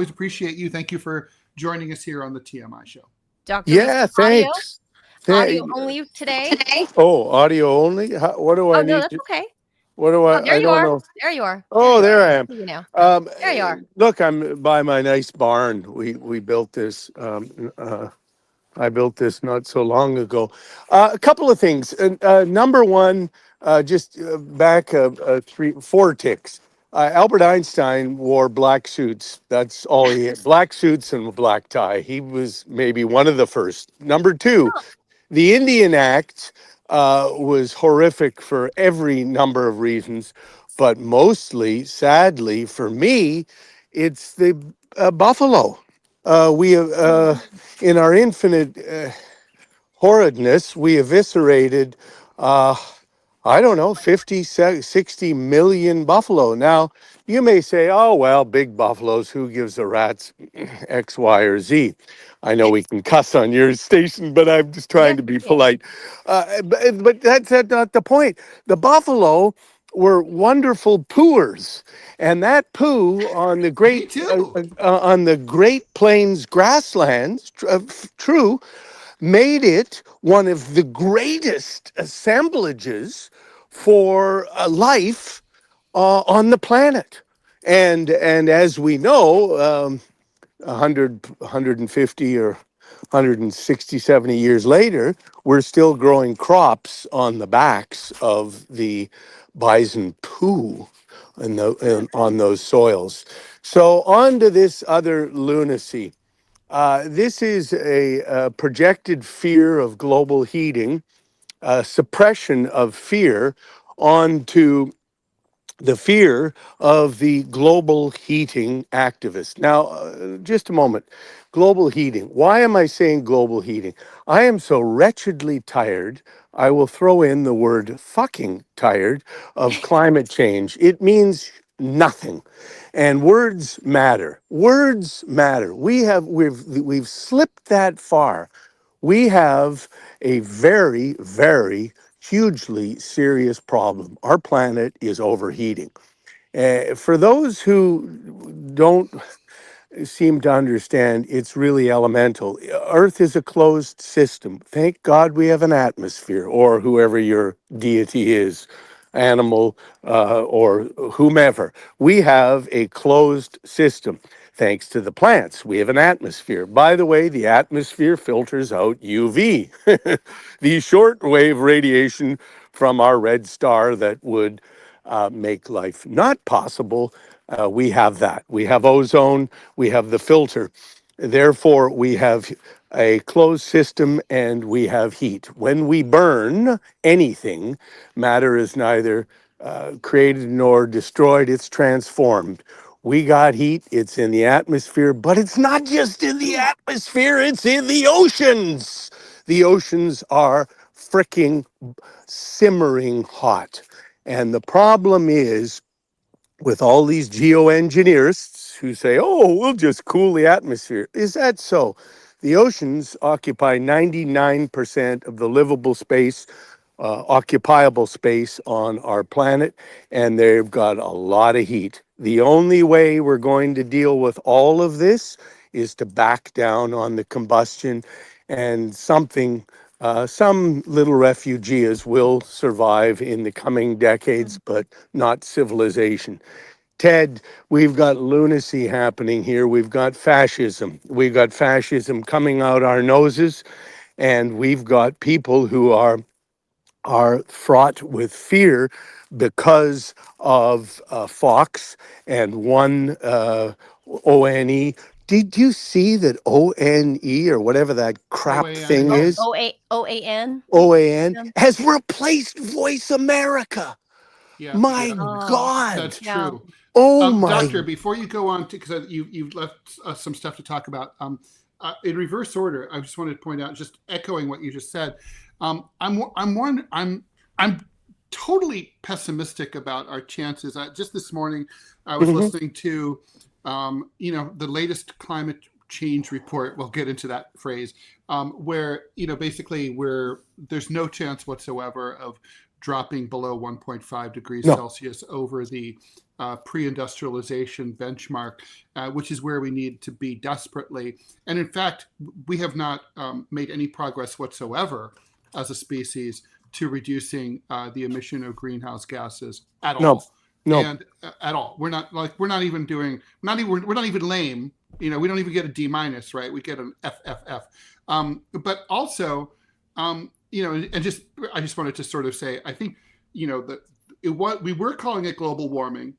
appreciate you. Thank you for joining us here on the TMI Show.
Dr.
Yeah,
Reese,
thanks.
Audio only today.
Oh, audio only? What do I need?
No, that's okay.
What do I?
There
I
you
don't
are.
know.
There you are.
Oh, there I am.
You know.
There
you are.
Look, I'm by my nice barn. We built this. I built this not so long ago. A couple of things. Number one, back 4 ticks. Albert Einstein wore black suits. That's all he had. Black suits and a black tie. He was maybe one of the first. Number 2, the Indian Act was horrific for every number of reasons, but mostly, sadly, for me, it's the buffalo. We in our infinite horridness, we eviscerated, I don't know, 50, 60 million buffalo. Now, you may say, oh, well, big buffaloes, who gives a rat's X, Y, or Z? I know we can cuss on your station, but I'm just trying to be polite. But that's not the point. The buffalo were wonderful pooers, and that poo on the Great Plains grasslands, true, made it one of the greatest assemblages for life on the planet. And as we know, 100, 150 or 160, 70 years later, we're still growing crops on the backs of the bison poo on those soils. So on to this other lunacy. This is a projected fear of global heating, suppression of fear onto the fear of the global heating activists. Now, just a moment. Global heating. Why am I saying global heating? I am so wretchedly tired, I will throw in the word fucking tired of climate change. It means nothing. And words matter. Words matter. We've slipped that far. We have a very, very hugely serious problem. Our planet is overheating. For those who don't seem to understand, it's really elemental. Earth is a closed system. Thank God we have an atmosphere, or whoever your deity is, animal or whomever. We have a closed system. Thanks to the plants, we have an atmosphere. By the way, the atmosphere filters out UV, the shortwave radiation from our red star that would make life not possible. We have that. We have ozone. We have the filter. Therefore, we have a closed system and we have heat. When we burn anything, matter is neither created nor destroyed, it's transformed. We got heat, it's in the atmosphere, but it's not just in the atmosphere, it's in the oceans. The oceans are freaking simmering hot. And the problem is, with all these geoengineers who say, oh, we'll just cool the atmosphere. Is that so? The oceans occupy 99% of the livable space, occupiable space on our planet, and they've got a lot of heat. The only way we're going to deal with all of this is to back down on the combustion, and some little refugees will survive in the coming decades, but not civilization. Ted, we've got lunacy happening here. We've got fascism. We've got fascism coming out our noses, and we've got people who are fraught with fear because of Fox and one ONE. Did you see that ONE or whatever that crap
OAN,
thing
yeah.
is?
OAN.
OAN has replaced Voice America.
Yeah,
My
yeah,
Oh,
God.
that's
yeah.
true.
Oh my.
Doctor, before you go on, because you've left us some stuff to talk about. In reverse order, I just wanted to point out, just echoing what you just said. I'm totally pessimistic about our chances. Just this morning, I was listening to, the latest climate change report. We'll get into that phrase, where basically there's no chance whatsoever of dropping below 1.5 degrees Celsius over the pre-industrialization benchmark, which is where we need to be desperately. And in fact, we have not made any progress whatsoever as a species to reducing the emission of greenhouse gases at all.
No.
And at all. We're not even lame. We don't even get a D-, right? We get an FFF. But also, and I just wanted to sort of say, I think, we were calling it global warming.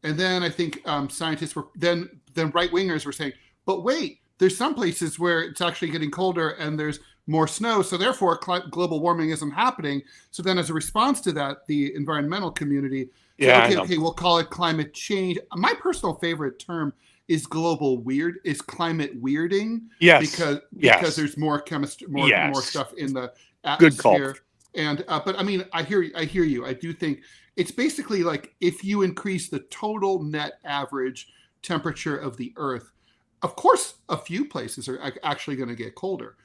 And then I think scientists were, then right-wingers were saying, but wait, there's some places where it's actually getting colder and there's more snow. So therefore, global warming isn't happening. So then as a response to that, the environmental community said, okay, we'll call it climate change. My personal favorite term is climate weirding.
Yes.
Because there's more chemistry, more stuff in the atmosphere. Good call. And but I mean, I hear you. I do think it's basically like if you increase the total net average temperature of the Earth, of course, a few places are actually going to get colder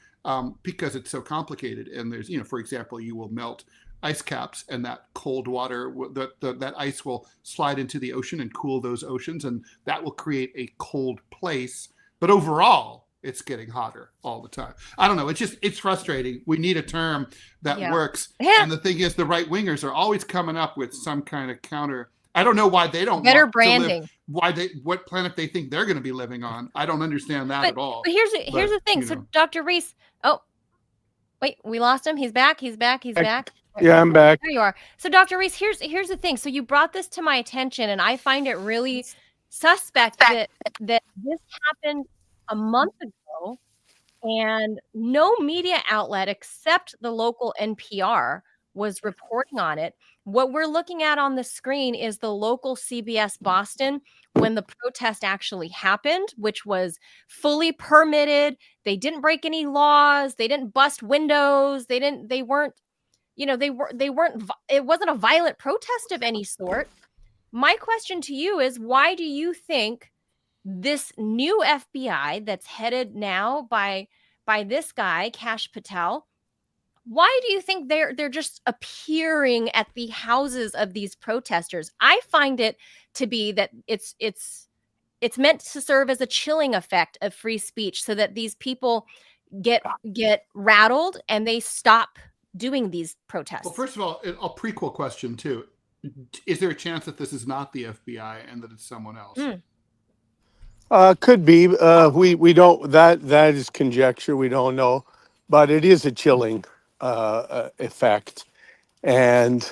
because it's so complicated. And there's, for example, you will melt ice caps, and that cold water, that ice will slide into the ocean and cool those oceans, and that will create a cold place. But overall, it's getting hotter all the time. I don't know. It's frustrating. We need a term that works. Yeah. And the thing is, the right wingers are always coming up with some kind of counter. I don't know why they don't
better
want
branding.
To live, what planet they think they're going to be living on. I don't understand that at all.
But here's the thing. So Dr. Reese, wait, we lost him. He's back.
Yeah, I'm back.
There you are. So Dr. Reese, here's the thing. So you brought this to my attention, and I find it really suspect that this happened a month ago, and no media outlet except the local NPR was reporting on it. What we're looking at on the screen is the local CBS Boston when the protest actually happened, which was fully permitted. They didn't break any laws. They didn't bust windows. They weren't, it wasn't a violent protest of any sort. My question to you is, why do you think this new FBI that's headed now by this guy, Kash Patel, why do you think they're just appearing at the houses of these protesters? I find it to be that it's meant to serve as a chilling effect of free speech, so that these people get rattled and they stop doing these protests.
Well, first of all, a prequel question too: is there a chance that this is not the FBI and that it's someone else?
Could be. We don't. That is conjecture. We don't know, but it is a chilling effect, and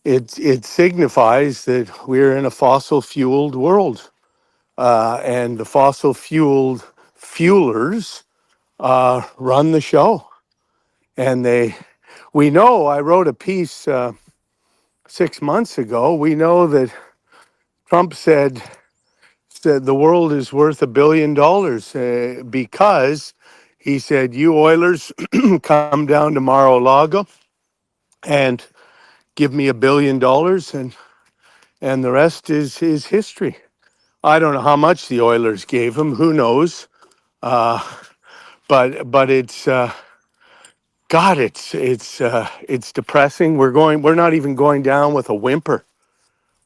it signifies that we're in a fossil fueled world, and the fossil fueled fuelers run the show, and we know. I wrote a piece 6 months ago. We know that Trump said the world is worth $1 billion because he said, you Oilers come down to Mar-a-Lago and give me $1 billion, and the rest is history. I don't know how much the Oilers gave him. Who knows? but it's God, it's depressing. We're not even going down with a whimper.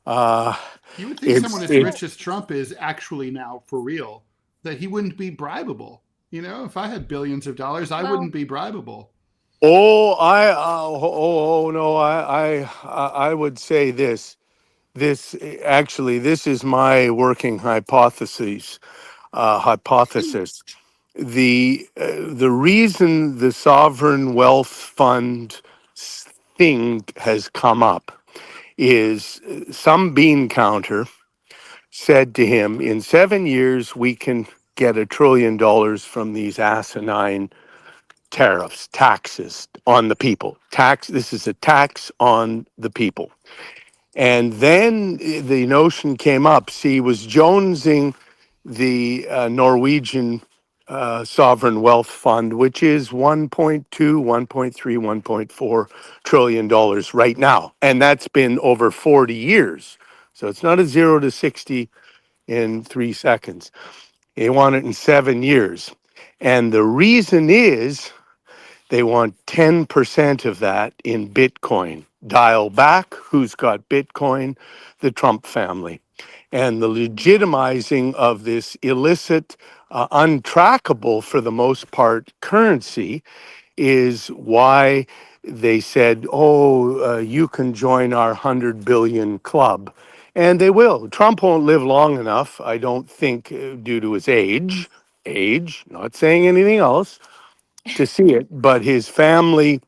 Uh,
You would think someone
it's
as
it's
rich as Trump is actually now for real, that he wouldn't be bribable. You know, if I had billions of dollars, I
Well,
wouldn't be bribable.
no, I would say this. This actually, this is my working hypothesis. The reason the sovereign wealth fund thing has come up is some bean counter said to him, in 7 years we can get $1 trillion from these asinine tariffs, taxes on the people. This is a tax on the people. And then the notion came up. See, he was jonesing the Norwegian sovereign wealth fund, which is 1.2, 1.3, 1.4 trillion dollars right now. And that's been over 40 years. So it's not a 0 to 60 in 3 seconds. They want it in 7 years. And the reason is they want 10% of that in Bitcoin. Dial back, who's got Bitcoin? The Trump family. And the legitimizing of this illicit, untrackable for the most part currency is why they said, oh, you can join our 100 billion club. And they will. Trump won't live long enough, I don't think, due to his age, not saying anything else, to see it, but his family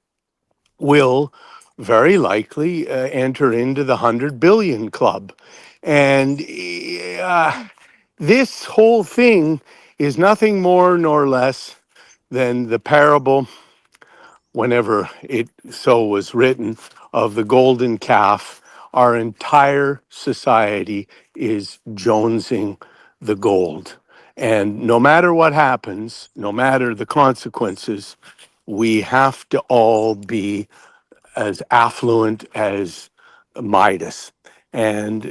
will very likely enter into the 100 billion club. And this whole thing is nothing more nor less than the parable, whenever it so was written, of the golden calf. Our entire society is jonesing the gold. And no matter what happens, no matter the consequences, we have to all be as affluent as Midas. And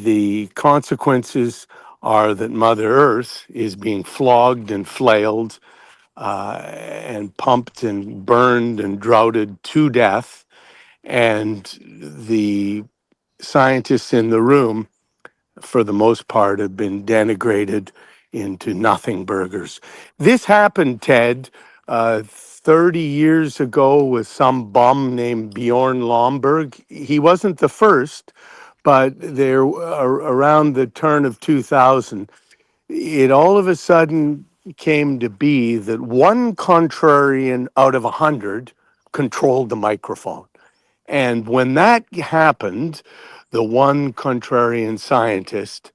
the consequences are that Mother Earth is being flogged and flailed and pumped and burned and droughted to death. And the scientists in the room, for the most part, have been denigrated into nothing burgers. This happened, Ted, 30 years ago with some bum named Bjorn Lomborg. He wasn't the first, but there around the turn of 2000, it all of a sudden came to be that one contrarian out of 100 controlled the microphone. And when that happened, the one contrarian scientist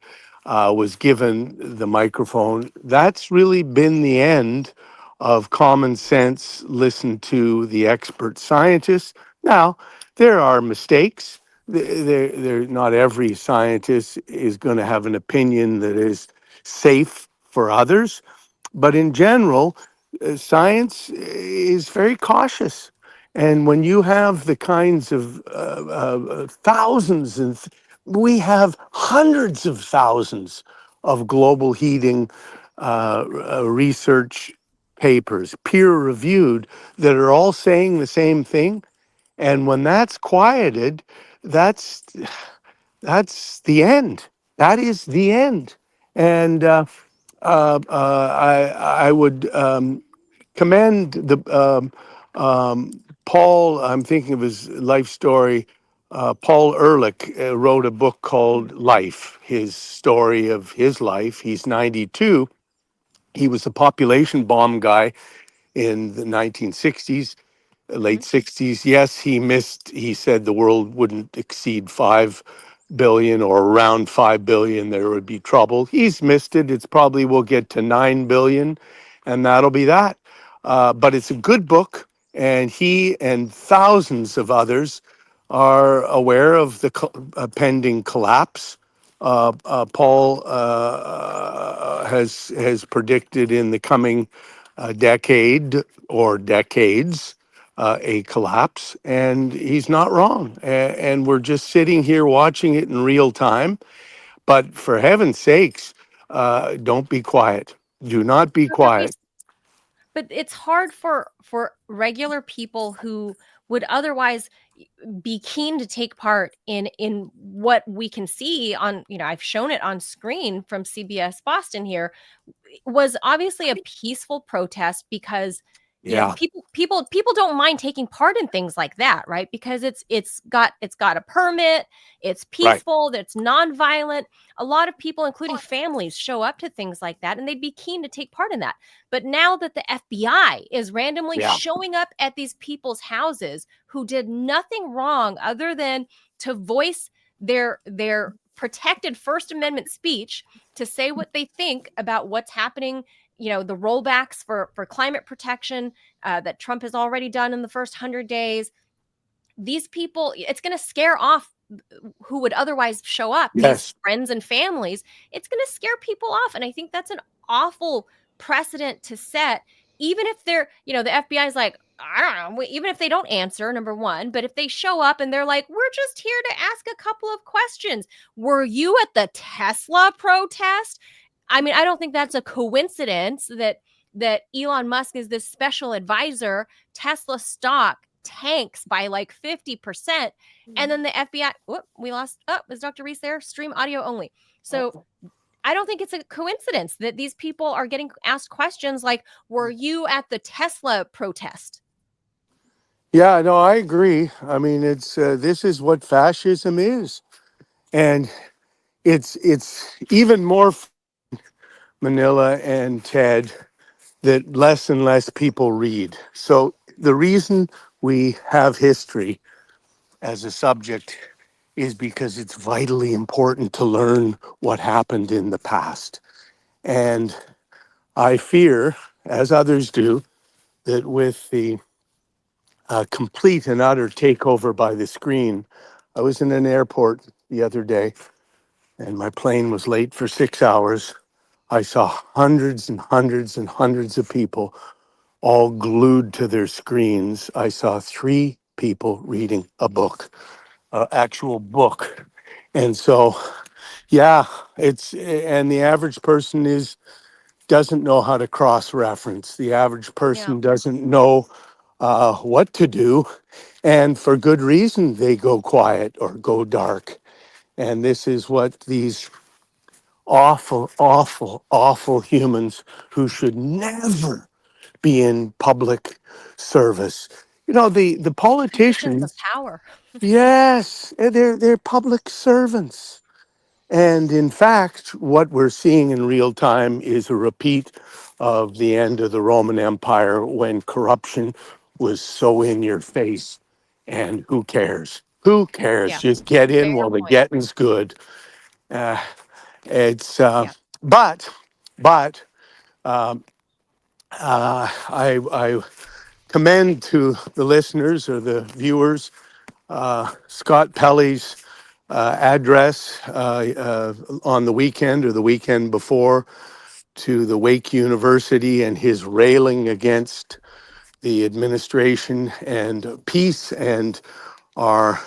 was given the microphone. That's really been the end of common sense. Listen to the expert scientists. Now, there are mistakes. Not every scientist is going to have an opinion that is safe for others. But in general, science is very cautious. And when you have the kinds of thousands, we have hundreds of thousands of global heating research papers, peer reviewed, that are all saying the same thing. And when that's quieted, that's the end. That is the end. And I would commend the Paul. I'm thinking of his life story. Paul Ehrlich wrote a book called Life, his story of his life. He's 92. He was a population bomb guy in the 1960s, late 60s. Yes, he missed, he said the world wouldn't exceed 5 billion, or around 5 billion, there would be trouble. He's missed it. It's probably will get to 9 billion, and that'll be that. But it's a good book, and he and thousands of others are aware of the pending collapse. Paul has predicted in the coming decade or decades a collapse, and he's not wrong. And we're just sitting here watching it in real time. But for heaven's sakes, don't be quiet. Do not be
but
quiet.
but it's hard for regular people who would otherwise be keen to take part in what we can see on, I've shown it on screen from CBS Boston here, was obviously a peaceful protest because
Yeah.
people don't mind taking part in things like that, right? Because it's got a permit, it's
Right.
peaceful, it's nonviolent. A lot of people, including families, show up to things like that and they'd be keen to take part in that. But now that the FBI is randomly
Yeah.
showing up at these people's houses who did nothing wrong other than to voice their protected First Amendment speech, to say what they think about what's happening, the rollbacks for climate protection that Trump has already done in the first 100 days. These people, it's going to scare off who would otherwise show up, these
Yes.
friends and families. It's going to scare people off. And I think that's an awful precedent to set, even if they're, the FBI is like, I don't know, even if they don't answer, number one, but if they show up and they're like, we're just here to ask a couple of questions. Were you at the Tesla protest? I mean, I don't think that's a coincidence that Elon Musk is this special advisor. Tesla stock tanks by like 50%. And then the FBI, we lost, is Dr. Reese there? Stream audio only. So I don't think it's a coincidence that these people are getting asked questions like, were you at the Tesla protest?
Yeah, no, I agree. I mean, it's this is what fascism is, and it's even more Manila and Ted that less and less people read. So the reason we have history as a subject is because it's vitally important to learn what happened in the past. And I fear, as others do, that with the complete and utter takeover by the screen. I was in an airport the other day and my plane was late for 6 hours. I saw hundreds and hundreds and hundreds of people all glued to their screens. I saw 3 people reading a book, an actual book. And so, yeah, and the average person doesn't know how to cross reference. The average
Yeah.
person doesn't know what to do. And for good reason, they go quiet or go dark. And this is what these awful, awful, awful humans who should never be in public service. You know, the
Positions of
politicians,
power.
yes, they're public servants. And in fact, what we're seeing in real time is a repeat of the end of the Roman Empire when corruption was so in your face. And who cares? Who cares?
Yeah.
Just get in
Fair
while the
point.
getting's good. Uh, it's
Yeah.
but but I commend to the listeners or the viewers Scott Pelley's address on the weekend or the weekend before to the Wake University and his railing against the administration and peace and our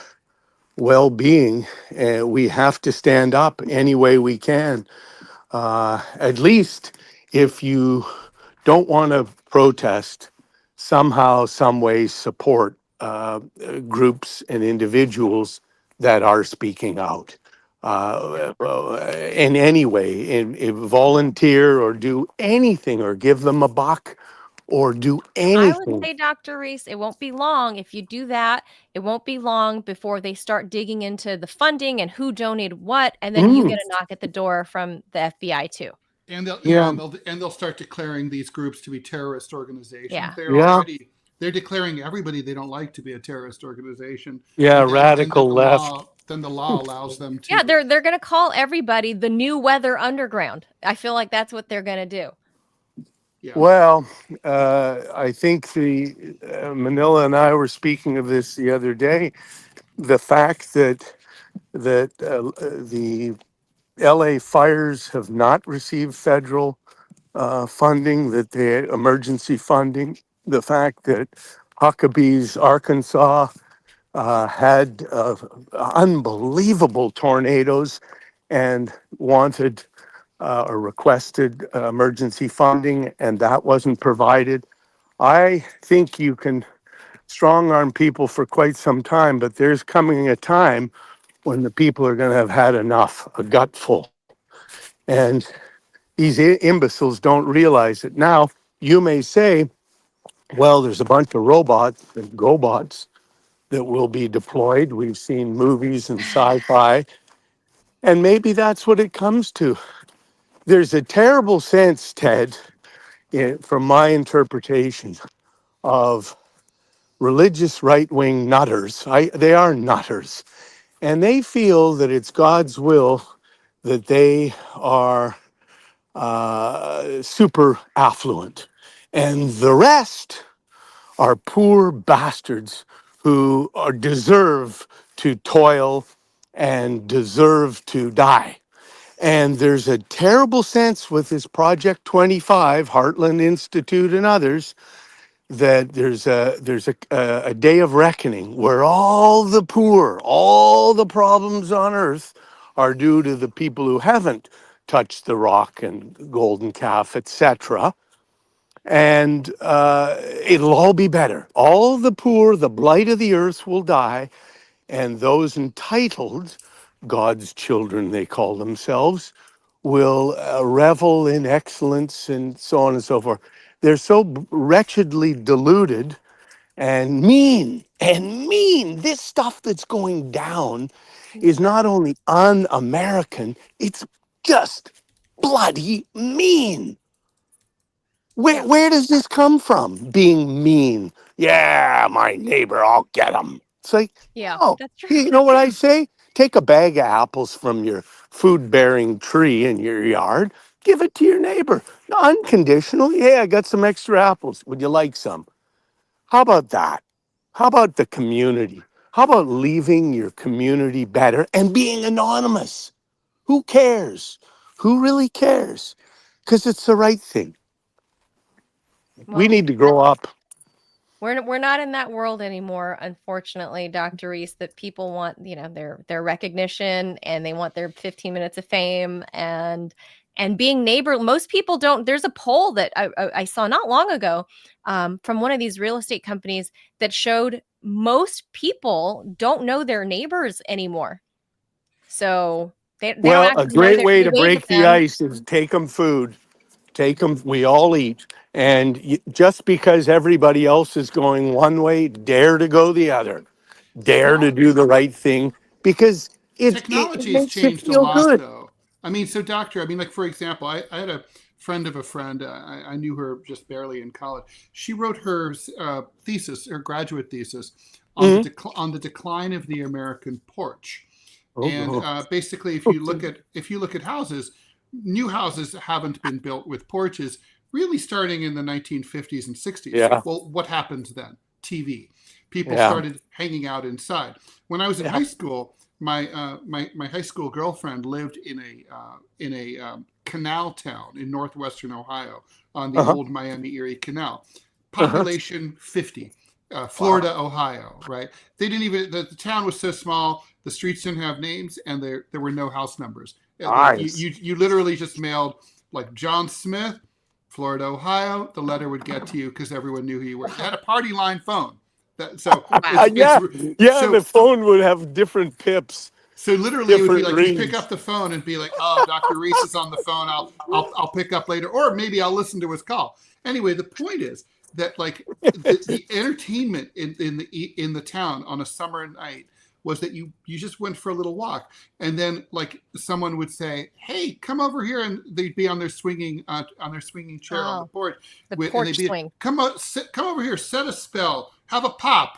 well-being. We have to stand up any way we can. At least if you don't want to protest, somehow, some way support groups and individuals that are speaking out in any way, in volunteer or do anything or give them a buck or do
I would
anything.
say, Dr. Reese, it won't be long. If you do that, it won't be long before they start digging into the funding and who donated what, and then you
Mm,
get a knock at the door from the FBI too.
And they'll
yeah,
and they'll start declaring these groups to be terrorist organizations.
Yeah.
yeah,
They're declaring everybody they don't like to be a terrorist organization,
yeah,
and then
radical left.
the law allows them
Yeah,
to.
they're going to call everybody the New Weather Underground. I feel like that's what they're going to do.
Yeah.
Well, I think the Manila and I were speaking of this the other day. The fact that the LA fires have not received federal funding, that the emergency funding, the fact that Huckabee's, Arkansas, had unbelievable tornadoes and wanted or requested emergency funding, and that wasn't provided. I think you can strong arm people for quite some time, but there's coming a time when the people are going to have had enough, a gutful. And these imbeciles don't realize it. Now, you may say, well, there's a bunch of robots and GoBots that will be deployed. We've seen movies and sci-fi, and maybe that's what it comes to. There's a terrible sense, Ted, from my interpretation of religious right-wing nutters. They are nutters, and they feel that it's God's will that they are super affluent, and the rest are poor bastards who deserve to toil and deserve to die. And there's a terrible sense with this Project 25, Heartland Institute, and others that there's a day of reckoning where all the poor, all the problems on earth are due to the people who haven't touched the rock and golden calf, etc. And it'll all be better. All the poor, the blight of the earth will die, and those entitled, God's children they call themselves, will revel in excellence and so on and so forth. They're so wretchedly deluded and mean and mean. This stuff that's going down is not only un-American, it's just bloody mean.
Yeah.
Where does this come from? Being mean. Yeah, my neighbor, I'll get him. It's like,
Yeah,
oh,
that's true.
you know what I say? Take a bag of apples from your food-bearing tree in your yard, give it to your neighbor. Unconditional. Yeah, I got some extra apples. Would you like some? How about that? How about the community? How about leaving your community better and being anonymous? Who cares? Who really cares? Because it's the right thing. We
Well,
need to grow up.
we're not in that world anymore, unfortunately, Dr. Reese, that people want, their recognition, and they want their 15 minutes of fame and being neighbor. Most people don't. There's a poll that I saw not long ago from one of these real estate companies that showed most people don't know their neighbors anymore. So they don't
Well, a
actually know
great way
their
to
wave at
break the
them.
ice is take them food. Take them. We all eat. And just because everybody else is going one way, dare to go the other. Dare to
Well,
do the right thing because it
technology's
makes you
changed a
feel
lot,
good.
though. I mean, so doctor, I mean, like for example, I had a friend of a friend. I knew her just barely in college. She wrote her thesis, her graduate thesis, on
Mhm.
on the decline of the American porch. And
Oh,
basically, if you look at houses, new houses haven't been built with porches really starting in the 1950s and 60s.
yeah,
Well, what happened then? TV. People
yeah,
started hanging out inside. When I was in
yeah.
high school, my high school girlfriend lived in a canal town in northwestern Ohio on the
Uh-huh.
old Miami Erie Canal.
Uh-huh.
Population 50.
Wow.
Florida, Ohio, right? They didn't even, the town was so small, the streets didn't have names, and there were no house numbers. Like
Nice.
you literally just mailed like John Smith, Florida, Ohio. The letter would get to you because everyone knew who you were. They had a party line phone. So
Wow.
Yeah, yeah. The
so
phone would have different pips,
so literally, it would be
different
like you'd pick
rings.
up the phone and be like, "Oh, Dr. Reese is on the phone. I'll pick up later, or maybe I'll listen to his call." Anyway, the point is that like the entertainment in the town on a summer night was that you just went for a little walk, and then like someone would say, "Hey, come over here," and they'd be on their swinging chair on the
Oh,
porch,
the
and they'd
porch
be
swing.
come over here, set a spell, have a pop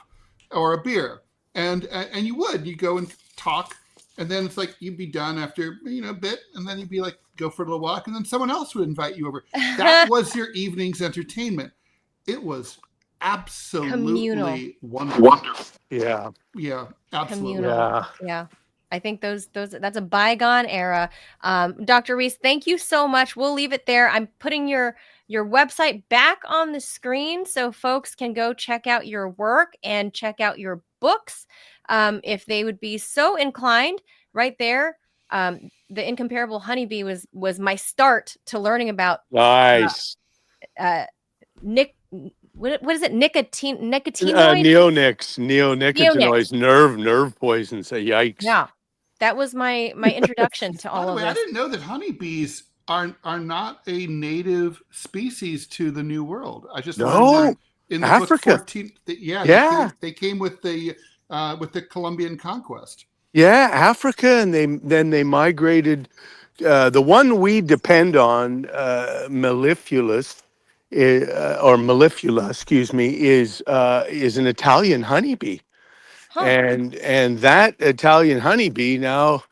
or a beer, and you go and talk, and then it's like you'd be done after a bit, and then you'd be like go for a little walk, and then someone else would invite you over. That was your evening's entertainment. It was
Communal.
absolutely wonderful.
Yeah,
Yeah, absolutely.
Communal.
yeah.
Yeah. I think those that's a bygone era. Dr. Reese, thank you so much. We'll leave it there. I'm putting your website back on the screen so folks can go check out your work and check out your books if they would be so inclined. Right there, the Incomparable Honeybee was my start to learning about
Nice.
uh, Nick. what is it? Nicotinoid?
Neonicotinoids, nerve poison. Say yikes.
Yeah. That was my introduction to all
By the
of
way,
this.
I didn't know that honeybees are not a native species to the New World. I just learned that in the
Africa.
book 14. They came with the Columbian conquest.
Yeah, Africa, and they migrated. The one we depend on, mellifluous, or melliflua, excuse me, is an Italian honeybee, and that Italian honeybee now,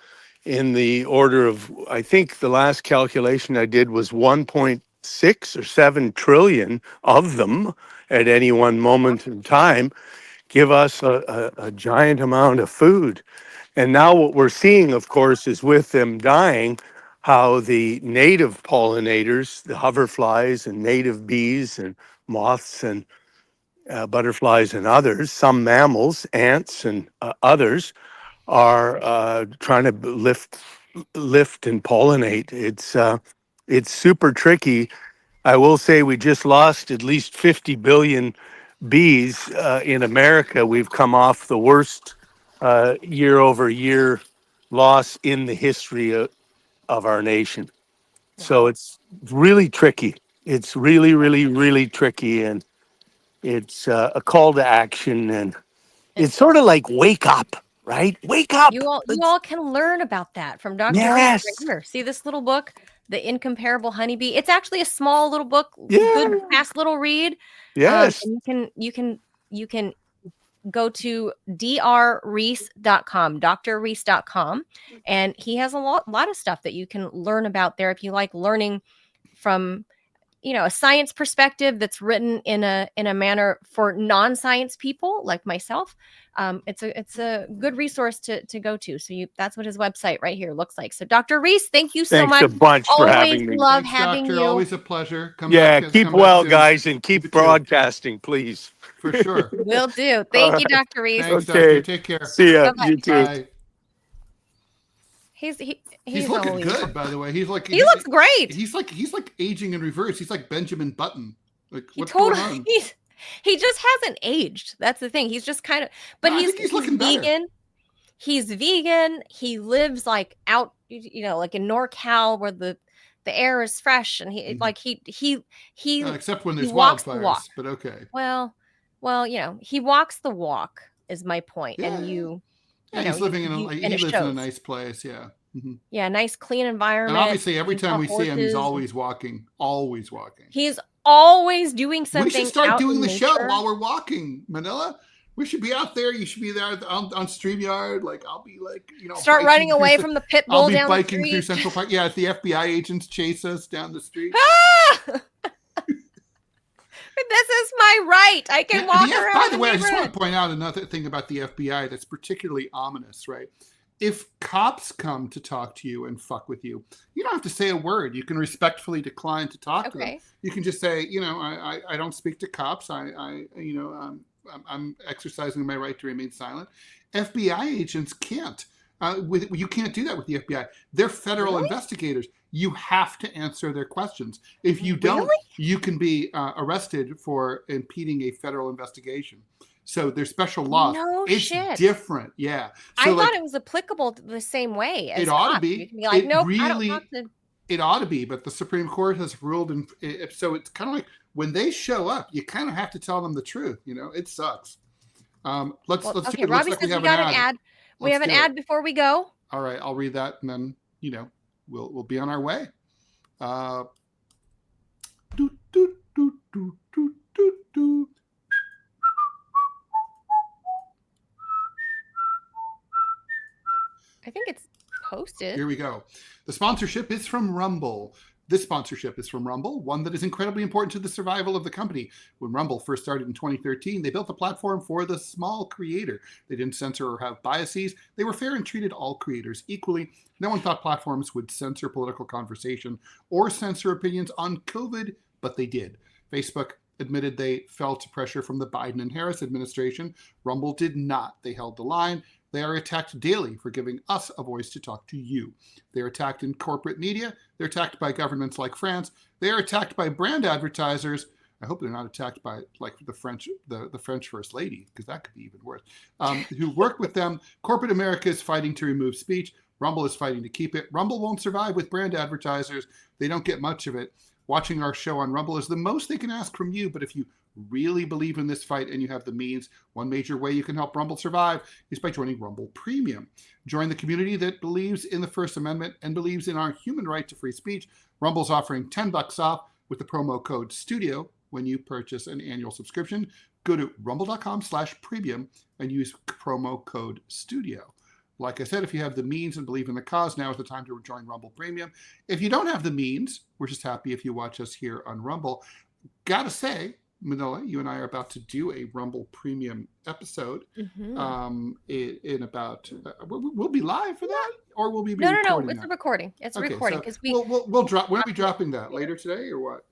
in the order of, I think the last calculation I did was 1.6 or 7 trillion of them at any one moment in time, give us a giant amount of food. And now what we're seeing, of course, is with them dying, how the native pollinators, the hoverflies and native bees and moths and butterflies and others, some mammals, ants and others, are trying to lift and pollinate. It's super tricky. I will say we just lost at least 50 billion bees in America. We've come off the worst year over year loss in the history of our nation. So it's really tricky. It's really, really, really tricky. And it's a call to action. And it's sort of like, wake up, right? Wake up.
You all can learn about that from Dr. Reese right here. See this little book, The Incomparable Honeybee? It's actually a small little book, good, fast little read.
Yes.
And you can go to drreese.com, drreese.com, and he has a lot of stuff that you can learn about there if you like learning from a science perspective that's written in a manner for non-science people like myself. It's a good resource to go to. So that's what his website right here looks like. So Dr. Reese, thank you so much.
Thanks a bunch for having me.
Love
Thanks,
having
Doctor.
you.
Always a pleasure.
Keep well, guys, and keep broadcasting, please.
For sure.
Will do. Thank you, Dr. Reese.
Thanks, Doctor. Take care.
See ya.
Bye-bye.
You too.
Bye.
He's
looking good, by the way. He
looks great.
He's like aging in reverse. He's like Benjamin Button. Like, what's
going
on?
He just hasn't aged. That's the thing. He's just kind of, but he's looking vegan. Better. He's vegan. He lives like out, like in NorCal where the air is fresh, and he
except when there's wildfires. But okay.
Well, he walks the walk is my point, and
he's living he lives in a nice place. Yeah. Mm-hmm.
Yeah, nice clean environment.
And obviously, every time we see him, he's always walking. Always walking.
He's always doing something.
We should start doing the show while we're walking, Manila. We should be out there. You should be there on StreamYard. Like, I'll be like,
start running away from the pit bull down the street.
I'll be biking through Central Park. Yeah, if the FBI agents chase us down the street.
This is my right. I can walk around.
By the way, I just want to point out another thing about the FBI that's particularly ominous, right? If cops come to talk to you and fuck with you, you don't have to say a word. You can respectfully decline to talk to them. You can just say, I don't speak to cops. I'm exercising my right to remain silent. FBI agents can't. You can't do that with the FBI. They're federal investigators. You have to answer their questions. If you don't, you can be arrested for impeding a federal investigation. So there's special laws. It's different. Yeah. So
I thought it was applicable the same way. As
it ought to be.
Like, nope, I don't talk to.
It ought to be, but the Supreme Court has ruled. So it's kind of like when they show up, you kind of have to tell them the truth. It sucks. Let's do it.
Robbie says we got an ad. We have an ad before we go.
All right, I'll read that, and then we'll be on our way.
I think it's posted.
Here we go. The sponsorship is from Rumble. This sponsorship is from Rumble, one that is incredibly important to the survival of the company. When Rumble first started in 2013, they built a platform for the small creator. They didn't censor or have biases. They were fair and treated all creators equally. No one thought platforms would censor political conversation or censor opinions on COVID, but they did. Facebook admitted they felt pressure from the Biden and Harris administration. Rumble did not. They held the line. They are attacked daily for giving us a voice to talk to you. They're attacked in corporate media. They're attacked by governments like France. They are attacked by brand advertisers I hope they're not attacked by like the French First Lady, because that could be even worse. Who work with them. Corporate America is fighting to remove speech. Rumble is fighting to keep it. Rumble won't survive with brand advertisers. They don't get much of it. Watching our show on Rumble is the most they can ask from you. But if you really believe in this fight and you have the means, one major way you can help Rumble survive is by joining Rumble Premium. Join the community that believes in the First Amendment and believes in our human right to free speech. Rumble's offering $10 off with the promo code STUDIO when you purchase an annual subscription. Go to rumble.com/premium and use promo code STUDIO. Like I said, if you have the means and believe in the cause, now is the time to join Rumble Premium. If you don't have the means, we're just happy if you watch us here on Rumble. Gotta say, Manila, you and I are about to do a Rumble Premium episode in about. We'll be live for that, or will we be?
No. It's a recording. It's a recording because
we'll drop. When are we dropping that? Later today or what?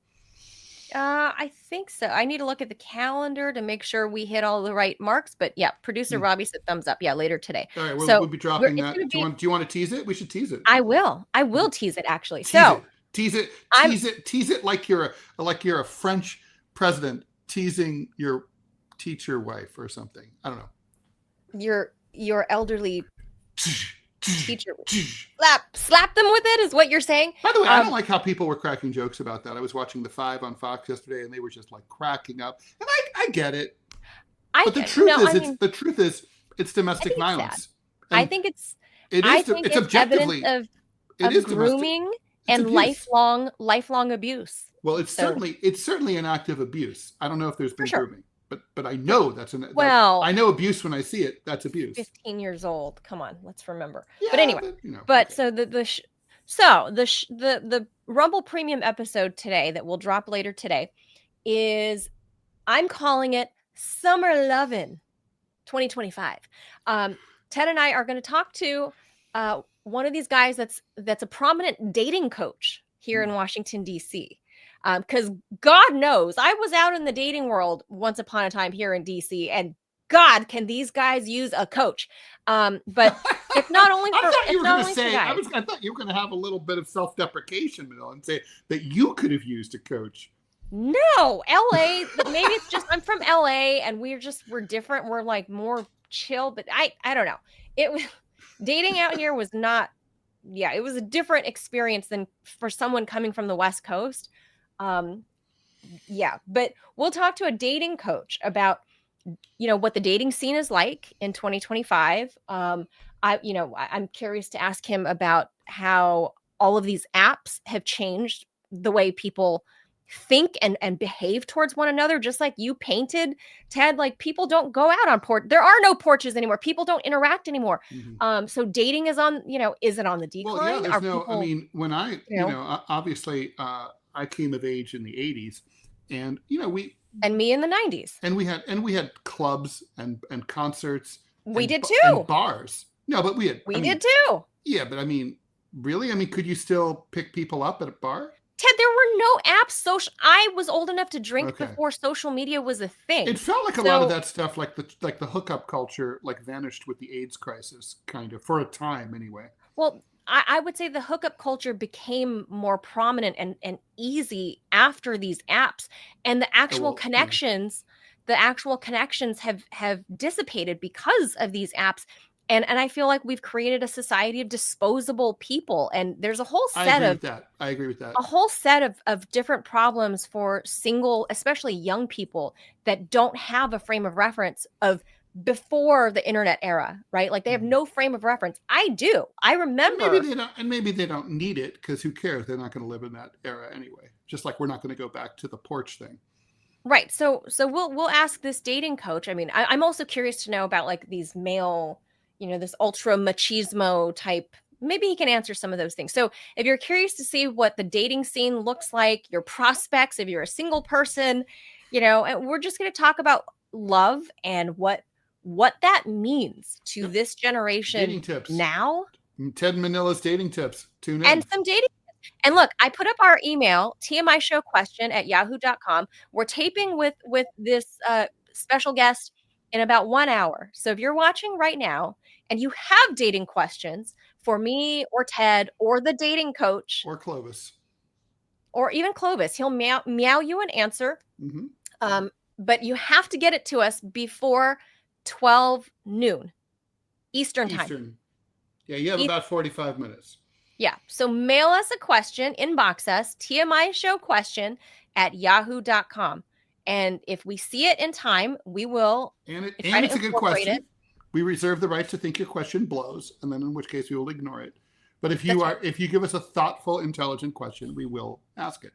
I think so. I need to look at the calendar to make sure we hit all the right marks. But yeah, producer Robbie said thumbs up. Yeah, later today.
All right, we'll be dropping that. Do you want to tease it? We should tease it.
I will tease it actually.
Tease it like you're a French president teasing your teacher wife or something. I don't know.
Your elderly teacher. Slap them with it is what you're saying.
By the way, I don't like how people were cracking jokes about that. I was watching The Five on Fox yesterday, and they were just like cracking up. And I get it. But the truth is, it's domestic violence.
I think it's objectively evidence of grooming and lifelong abuse.
Well, it's certainly an act of abuse. I don't know if there's been grooming. But I know I know abuse when I see it. That's abuse.
15 years old. Come on, let's remember.
Yeah,
but anyway, so the Rumble Premium episode today that will drop later today is, I'm calling it Summer Lovin' 2025. Ted and I are going to talk to one of these guys that's a prominent dating coach here in Washington, D.C. Because God knows I was out in the dating world once upon a time here in DC, and God, can these guys use a coach? But it's not only for
I thought you were going to have a little bit of self-deprecation, Manila, and say that you could have used a coach.
No, LA, maybe it's just I'm from LA and we're different. We're like more chill, but I don't know. It was dating out here was not, it was a different experience than for someone coming from the West Coast. But we'll talk to a dating coach about, what the dating scene is like in 2025. I'm curious to ask him about how all of these apps have changed the way people think and behave towards one another, just like you painted, Ted. Like, people don't go out on porch. There are no porches anymore. People don't interact anymore. So dating is on, is it on the decline?
Well, when I, obviously, I came of age in the 80s, and
and me in the 90s,
and we had clubs and concerts.
We did too.
And bars. No, but we
did too.
Yeah, but really? Could you still pick people up at a bar?
Ted, there were no apps. I was old enough to drink before social media was a thing.
It felt like a lot of that stuff, like the hookup culture, vanished with the AIDS crisis, kind of, for a time anyway.
Well, I would say the hookup culture became more prominent and easy after these apps, and the actual connections have dissipated because of these apps. And I feel like we've created a society of disposable people, and there's a whole set
I agree with that.
A whole set of different problems for single, especially young people that don't have a frame of reference of before the internet era, right? Like, they have no frame of reference. I do. I remember.
Maybe they don't need it, because who cares? They're not going to live in that era anyway. Just like we're not going to go back to the porch thing.
Right. So we'll ask this dating coach. I'm also curious to know about like these male, this ultra machismo type. Maybe he can answer some of those things. So if you're curious to see what the dating scene looks like, your prospects, if you're a single person, and we're just going to talk about love and what that means to this generation.
Dating tips
now.
Ted Manila's dating tips. Tune in.
And some dating tips. And look, I put up our email, TMI Show question at yahoo.com. We're taping with this special guest in about 1 hour. So if you're watching right now and you have dating questions for me or Ted or the dating coach
or Clovis,
or even Clovis. He'll meow you an answer.
Mm-hmm.
But you have to get it to us before 12 noon Eastern time.
Yeah, you have about 45 minutes.
Yeah. So mail us a question, inbox us, TMI Show question at yahoo.com. And if we see it in time, we will.
And it's a good question. We reserve the right to think your question blows, and then in which case we will ignore it. But if you give us a thoughtful, intelligent question, we will ask it.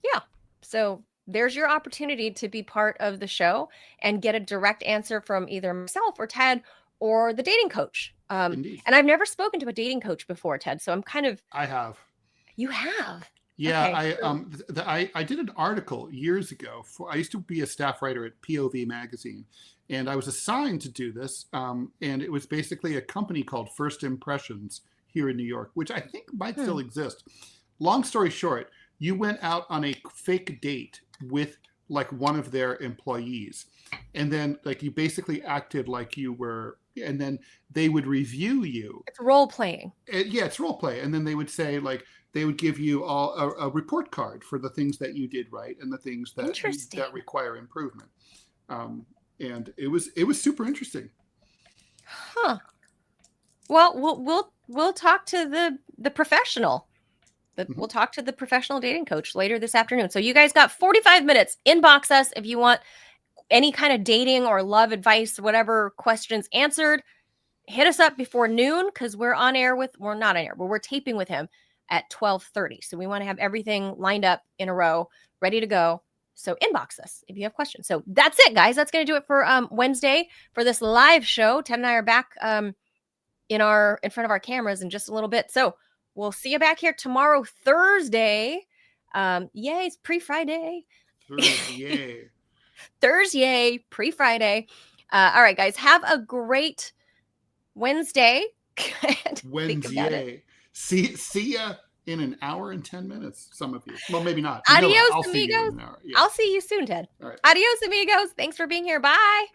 Yeah. So there's your opportunity to be part of the show and get a direct answer from either myself or Ted or the dating coach. And I've never spoken to a dating coach before, Ted. So I'm kind of.
I have.
You have.
Yeah, okay. I did an article years ago. I used to be a staff writer at POV magazine, and I was assigned to do this. And it was basically a company called First Impressions here in New York, which I think might still exist. Long story short, you went out on a fake date with like one of their employees, and then like you basically acted like you were, and then they would review you.
It's role playing.
Yeah, it's role play, and then they would say like. They would give you all a report card for the things that you did right and the things that require improvement. And it was super interesting.
Huh. Well, we'll talk to the professional. We'll talk to the professional dating coach later this afternoon. So you guys got 45 minutes. Inbox us if you want any kind of dating or love advice, whatever questions answered. Hit us up before noon because we're not on air, but we're taping with him at 12:30. So we want to have everything lined up in a row, ready to go. So inbox us if you have questions. So that's it, guys. That's going to do it for Wednesday for this live show. Ted and I are back in front of our cameras in just a little bit. So we'll see you back here tomorrow, Thursday. Yay, it's pre-Friday. Thursday, pre-Friday. All right, guys. Have a great Wednesday.
Wednesday. See ya in an hour and 10 minutes. Some of you. Well, maybe not.
Adios, amigos. I'll see you soon, Ted.
All right.
Adios, amigos. Thanks for being here. Bye.